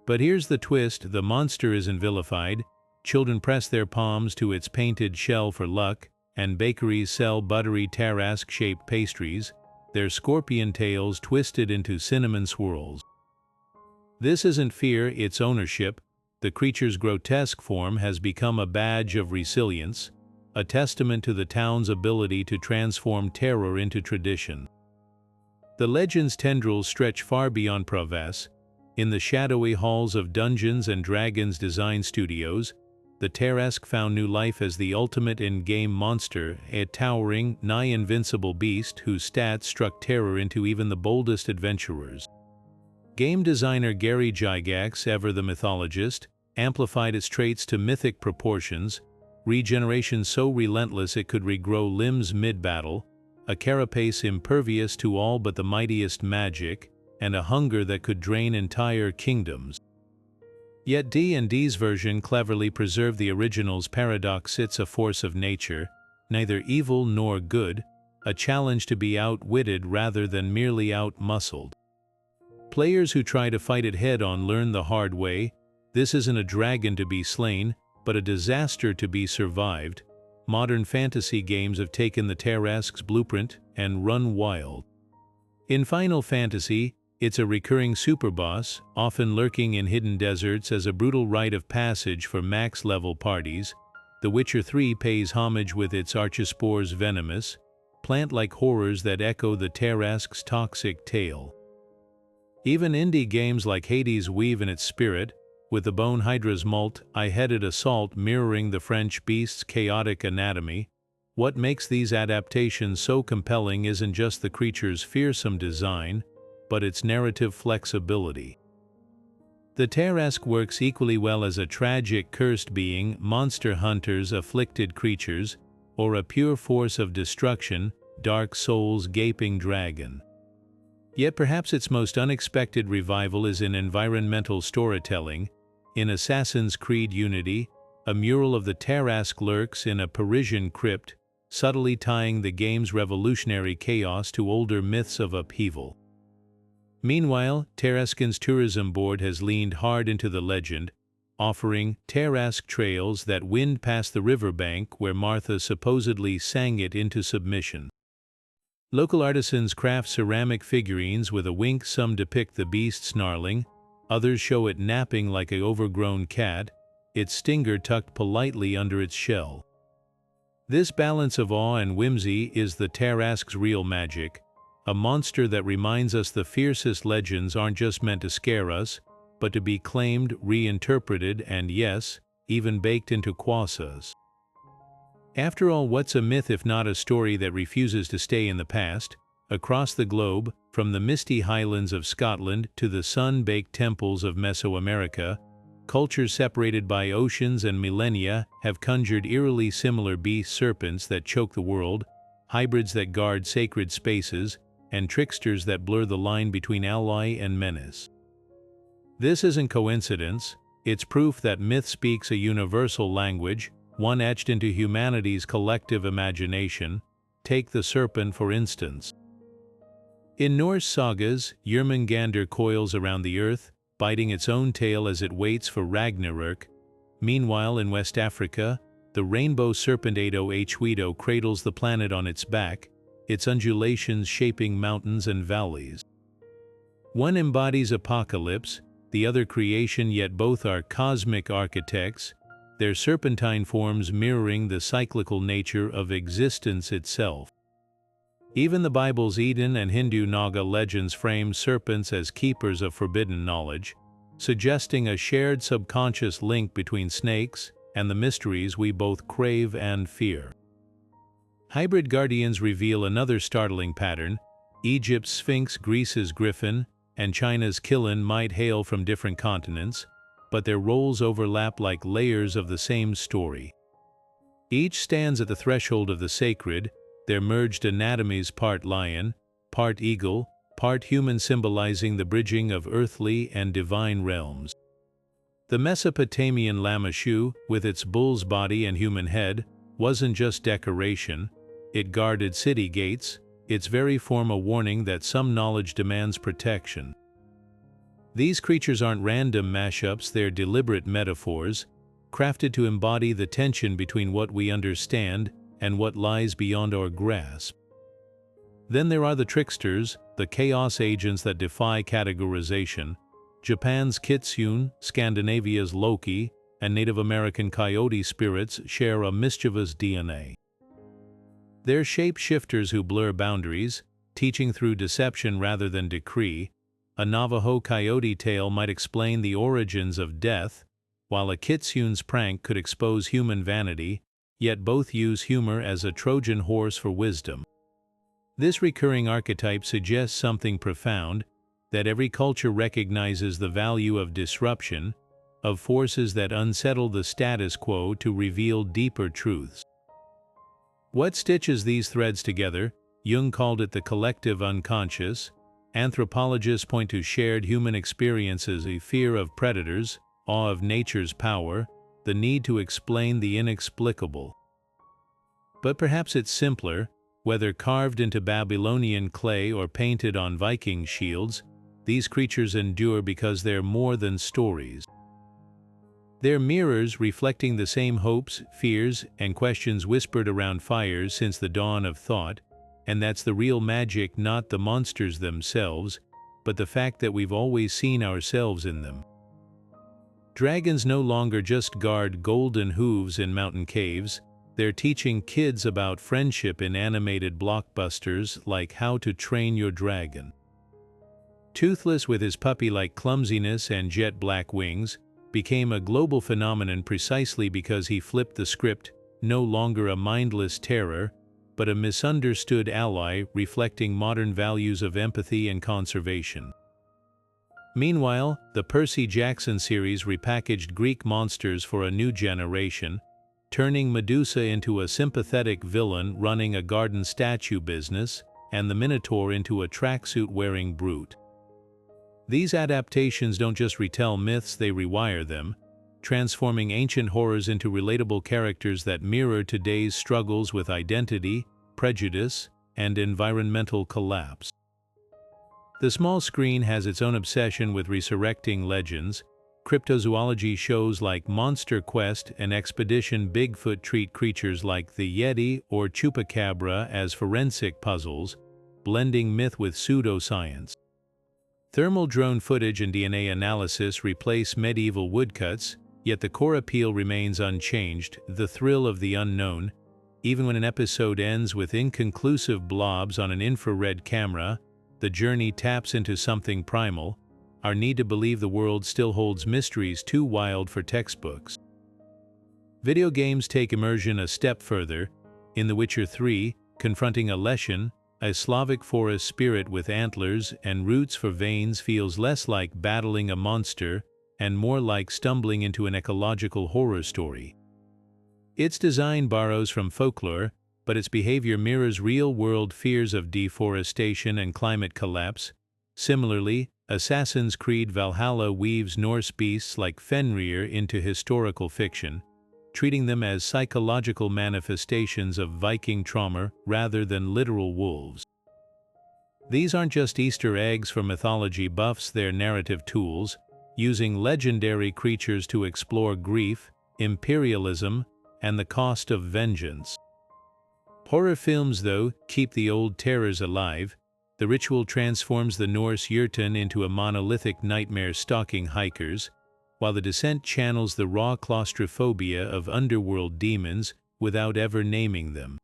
But here's the twist: the monster isn't vilified, children press their palms to its painted shell for luck, and bakeries sell buttery Tarrasque-shaped pastries, their scorpion tails twisted into cinnamon swirls. This isn't fear, it's ownership. The creature's grotesque form has become a badge of resilience, a testament to the town's ability to transform terror into tradition. The legend's tendrils stretch far beyond Provence. In the shadowy halls of Dungeons and Dragons design studios, the Tarrasque found new life as the ultimate in-game monster, a towering, nigh-invincible beast whose stats struck terror into even the boldest adventurers. Game designer Gary Gygax, ever the mythologist, amplified its traits to mythic proportions, regeneration so relentless it could regrow limbs mid-battle, a carapace impervious to all but the mightiest magic, and a hunger that could drain entire kingdoms. Yet D&D's version cleverly preserved the original's paradox. It's a force of nature, neither evil nor good, a challenge to be outwitted rather than merely outmuscled. Players who try to fight it head-on learn the hard way: this isn't a dragon to be slain, but a disaster to be survived. Modern fantasy games have taken the Tarrasque's blueprint and run wild. In Final Fantasy, it's a recurring superboss, often lurking in hidden deserts as a brutal rite of passage for max-level parties. The Witcher 3 pays homage with its archespores venomous, plant-like horrors that echo the Tarrasque's toxic tale. Even indie games like Hades weave in its spirit, with the Bone Hydra's multi-headed assault mirroring the French beast's chaotic anatomy. What makes these adaptations so compelling isn't just the creature's fearsome design, but its narrative flexibility. The Tarrasque works equally well as a tragic cursed being, monster hunters, afflicted creatures, or a pure force of destruction, Dark Souls' gaping dragon. Yet perhaps its most unexpected revival is in environmental storytelling. In Assassin's Creed Unity, a mural of the Tarrasque lurks in a Parisian crypt, subtly tying the game's revolutionary chaos to older myths of upheaval. Meanwhile, Tarrascan's tourism board has leaned hard into the legend, offering Tarrasque trails that wind past the riverbank where Martha supposedly sang it into submission. Local artisans craft ceramic figurines with a wink. Some depict the beast snarling, others show it napping like an overgrown cat, its stinger tucked politely under its shell. This balance of awe and whimsy is the Tarrasque's real magic, a monster that reminds us the fiercest legends aren't just meant to scare us, but to be claimed, reinterpreted, and yes, even baked into quasas. After all, what's a myth if not a story that refuses to stay in the past? Across the globe, from the misty highlands of Scotland to the sun-baked temples of Mesoamerica, cultures separated by oceans and millennia have conjured eerily similar beast serpents that choke the world, hybrids that guard sacred spaces, and tricksters that blur the line between ally and menace. This isn't coincidence, it's proof that myth speaks a universal language, one etched into humanity's collective imagination. Take the serpent for instance. In Norse sagas, Jörmungandr coils around the earth, biting its own tail as it waits for Ragnarök. Meanwhile, in West Africa, the rainbow serpent Ado Hwedo cradles the planet on its back, its undulations shaping mountains and valleys. One embodies apocalypse, the other creation, yet both are cosmic architects, their serpentine forms mirroring the cyclical nature of existence itself. Even the Bible's Eden and Hindu Naga legends frame serpents as keepers of forbidden knowledge, suggesting a shared subconscious link between snakes and the mysteries we both crave and fear. Hybrid guardians reveal another startling pattern. Egypt's Sphinx, Greece's Griffin, and China's Qilin might hail from different continents, but their roles overlap like layers of the same story. Each stands at the threshold of the sacred, their merged anatomies part lion, part eagle, part human, symbolizing the bridging of earthly and divine realms. The Mesopotamian Lamashu, with its bull's body and human head, wasn't just decoration, it guarded city gates, its very form a warning that some knowledge demands protection. These creatures aren't random mashups, they're deliberate metaphors, crafted to embody the tension between what we understand and what lies beyond our grasp. Then there are the tricksters, the chaos agents that defy categorization. Japan's Kitsune, Scandinavia's Loki, and Native American coyote spirits share a mischievous DNA. They're shapeshifters who blur boundaries, teaching through deception rather than decree. A Navajo coyote tale might explain the origins of death, while a Kitsune's prank could expose human vanity, yet both use humor as a Trojan horse for wisdom. This recurring archetype suggests something profound, that every culture recognizes the value of disruption, of forces that unsettle the status quo to reveal deeper truths. What stitches these threads together? Jung called it the collective unconscious. Anthropologists point to shared human experiences, a fear of predators, awe of nature's power, the need to explain the inexplicable. But perhaps it's simpler, whether carved into Babylonian clay or painted on Viking shields, these creatures endure because they're more than stories. They're mirrors reflecting the same hopes, fears, and questions whispered around fires since the dawn of thought, and that's the real magic, not the monsters themselves, but the fact that we've always seen ourselves in them. Dragons no longer just guard golden hooves in mountain caves, they're teaching kids about friendship in animated blockbusters like How to Train Your Dragon. Toothless, with his puppy-like clumsiness and jet-black wings, became a global phenomenon precisely because he flipped the script, no longer a mindless terror, but a misunderstood ally reflecting modern values of empathy and conservation. Meanwhile, the Percy Jackson series repackaged Greek monsters for a new generation, turning Medusa into a sympathetic villain running a garden statue business, and the Minotaur into a tracksuit-wearing brute. These adaptations don't just retell myths, they rewire them, transforming ancient horrors into relatable characters that mirror today's struggles with identity, prejudice, and environmental collapse. The small screen has its own obsession with resurrecting legends. Cryptozoology shows like Monster Quest and Expedition Bigfoot treat creatures like the Yeti or Chupacabra as forensic puzzles, blending myth with pseudoscience. Thermal drone footage and DNA analysis replace medieval woodcuts, yet the core appeal remains unchanged, the thrill of the unknown. Even when an episode ends with inconclusive blobs on an infrared camera, the journey taps into something primal, our need to believe the world still holds mysteries too wild for textbooks. Video games take immersion a step further. In The Witcher 3, confronting a Leshen, a Slavic forest spirit with antlers and roots for veins, feels less like battling a monster and more like stumbling into an ecological horror story. Its design borrows from folklore, but its behavior mirrors real-world fears of deforestation and climate collapse. Similarly, Assassin's Creed Valhalla weaves Norse beasts like Fenrir into historical fiction, treating them as psychological manifestations of Viking trauma rather than literal wolves. These aren't just Easter eggs for mythology buffs, they're narrative tools, using legendary creatures to explore grief, imperialism, and the cost of vengeance. Horror films, though, keep the old terrors alive. The ritual transforms the Norse Jotun into a monolithic nightmare stalking hikers, while the descent channels the raw claustrophobia of underworld demons without ever naming them.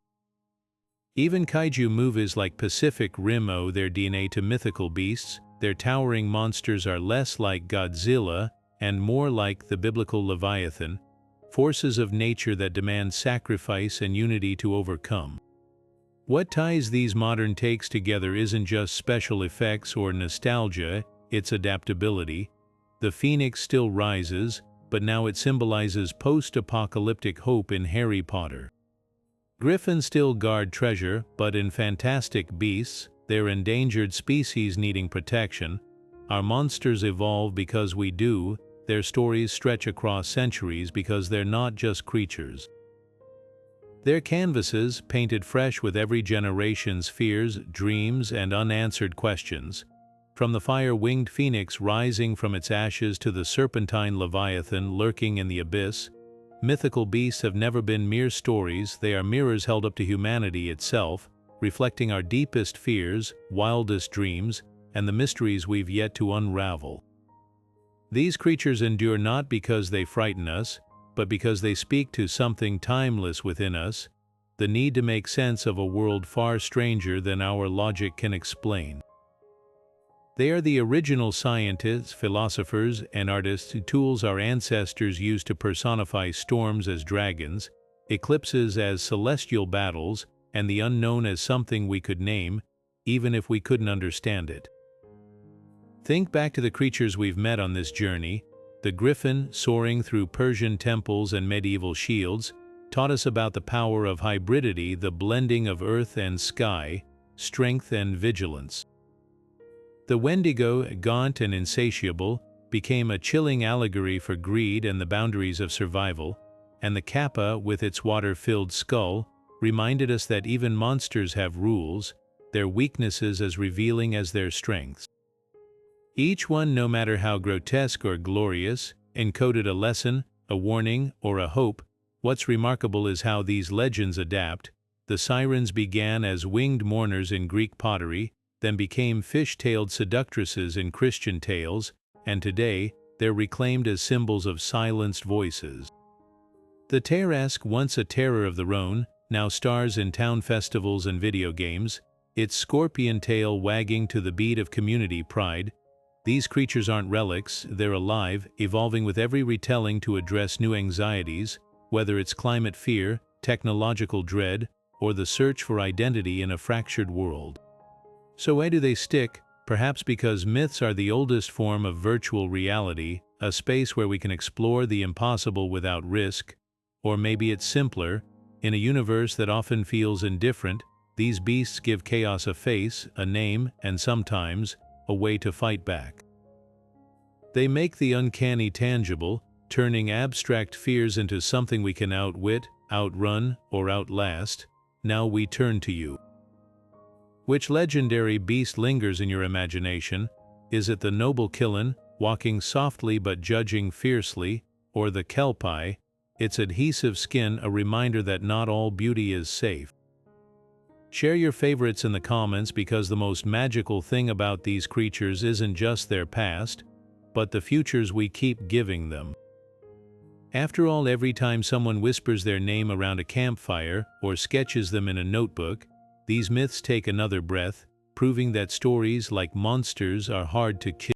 Even kaiju movies like Pacific Rim owe their DNA to mythical beasts. Their towering monsters are less like Godzilla and more like the biblical Leviathan, forces of nature that demand sacrifice and unity to overcome. What ties these modern takes together isn't just special effects or nostalgia, it's adaptability. The phoenix still rises, but now it symbolizes post-apocalyptic hope in Harry Potter. Griffins still guard treasure, but in Fantastic Beasts, they're endangered species needing protection. Our monsters evolve because we do. Their stories stretch across centuries because they're not just creatures. They're canvases, painted fresh with every generation's fears, dreams, and unanswered questions. From the fire-winged phoenix rising from its ashes to the serpentine leviathan lurking in the abyss, mythical beasts have never been mere stories, they are mirrors held up to humanity itself, reflecting our deepest fears, wildest dreams, and the mysteries we've yet to unravel. These creatures endure not because they frighten us, but because they speak to something timeless within us, the need to make sense of a world far stranger than our logic can explain. They are the original scientists, philosophers, and artists, tools our ancestors used to personify storms as dragons, eclipses as celestial battles, and the unknown as something we could name, even if we couldn't understand it. Think back to the creatures we've met on this journey. The griffin, soaring through Persian temples and medieval shields, taught us about the power of hybridity, the blending of earth and sky, strength and vigilance. The Wendigo, gaunt and insatiable, became a chilling allegory for greed and the boundaries of survival, and the Kappa, with its water-filled skull, reminded us that even monsters have rules, their weaknesses as revealing as their strengths. Each one, no matter how grotesque or glorious, encoded a lesson, a warning, or a hope. What's remarkable is how these legends adapt. The sirens began as winged mourners in Greek pottery, then became fish-tailed seductresses in Christian tales, and today, they're reclaimed as symbols of silenced voices. The Tarrasque, once a terror of the Rhone, now stars in town festivals and video games, its scorpion tail wagging to the beat of community pride. These creatures aren't relics, they're alive, evolving with every retelling to address new anxieties, whether it's climate fear, technological dread, or the search for identity in a fractured world. So why do they stick? Perhaps because myths are the oldest form of virtual reality, a space where we can explore the impossible without risk. Or maybe it's simpler. In a universe that often feels indifferent, these beasts give chaos a face, a name, and sometimes, a way to fight back. They make the uncanny tangible, turning abstract fears into something we can outwit, outrun, or outlast. Now we turn to you. Which legendary beast lingers in your imagination? Is it the noble Qilin, walking softly but judging fiercely, or the Kelpie, its adhesive skin a reminder that not all beauty is safe? Share your favorites in the comments, because the most magical thing about these creatures isn't just their past, but the futures we keep giving them. After all, every time someone whispers their name around a campfire or sketches them in a notebook, these myths take another breath, proving that stories like monsters are hard to kill.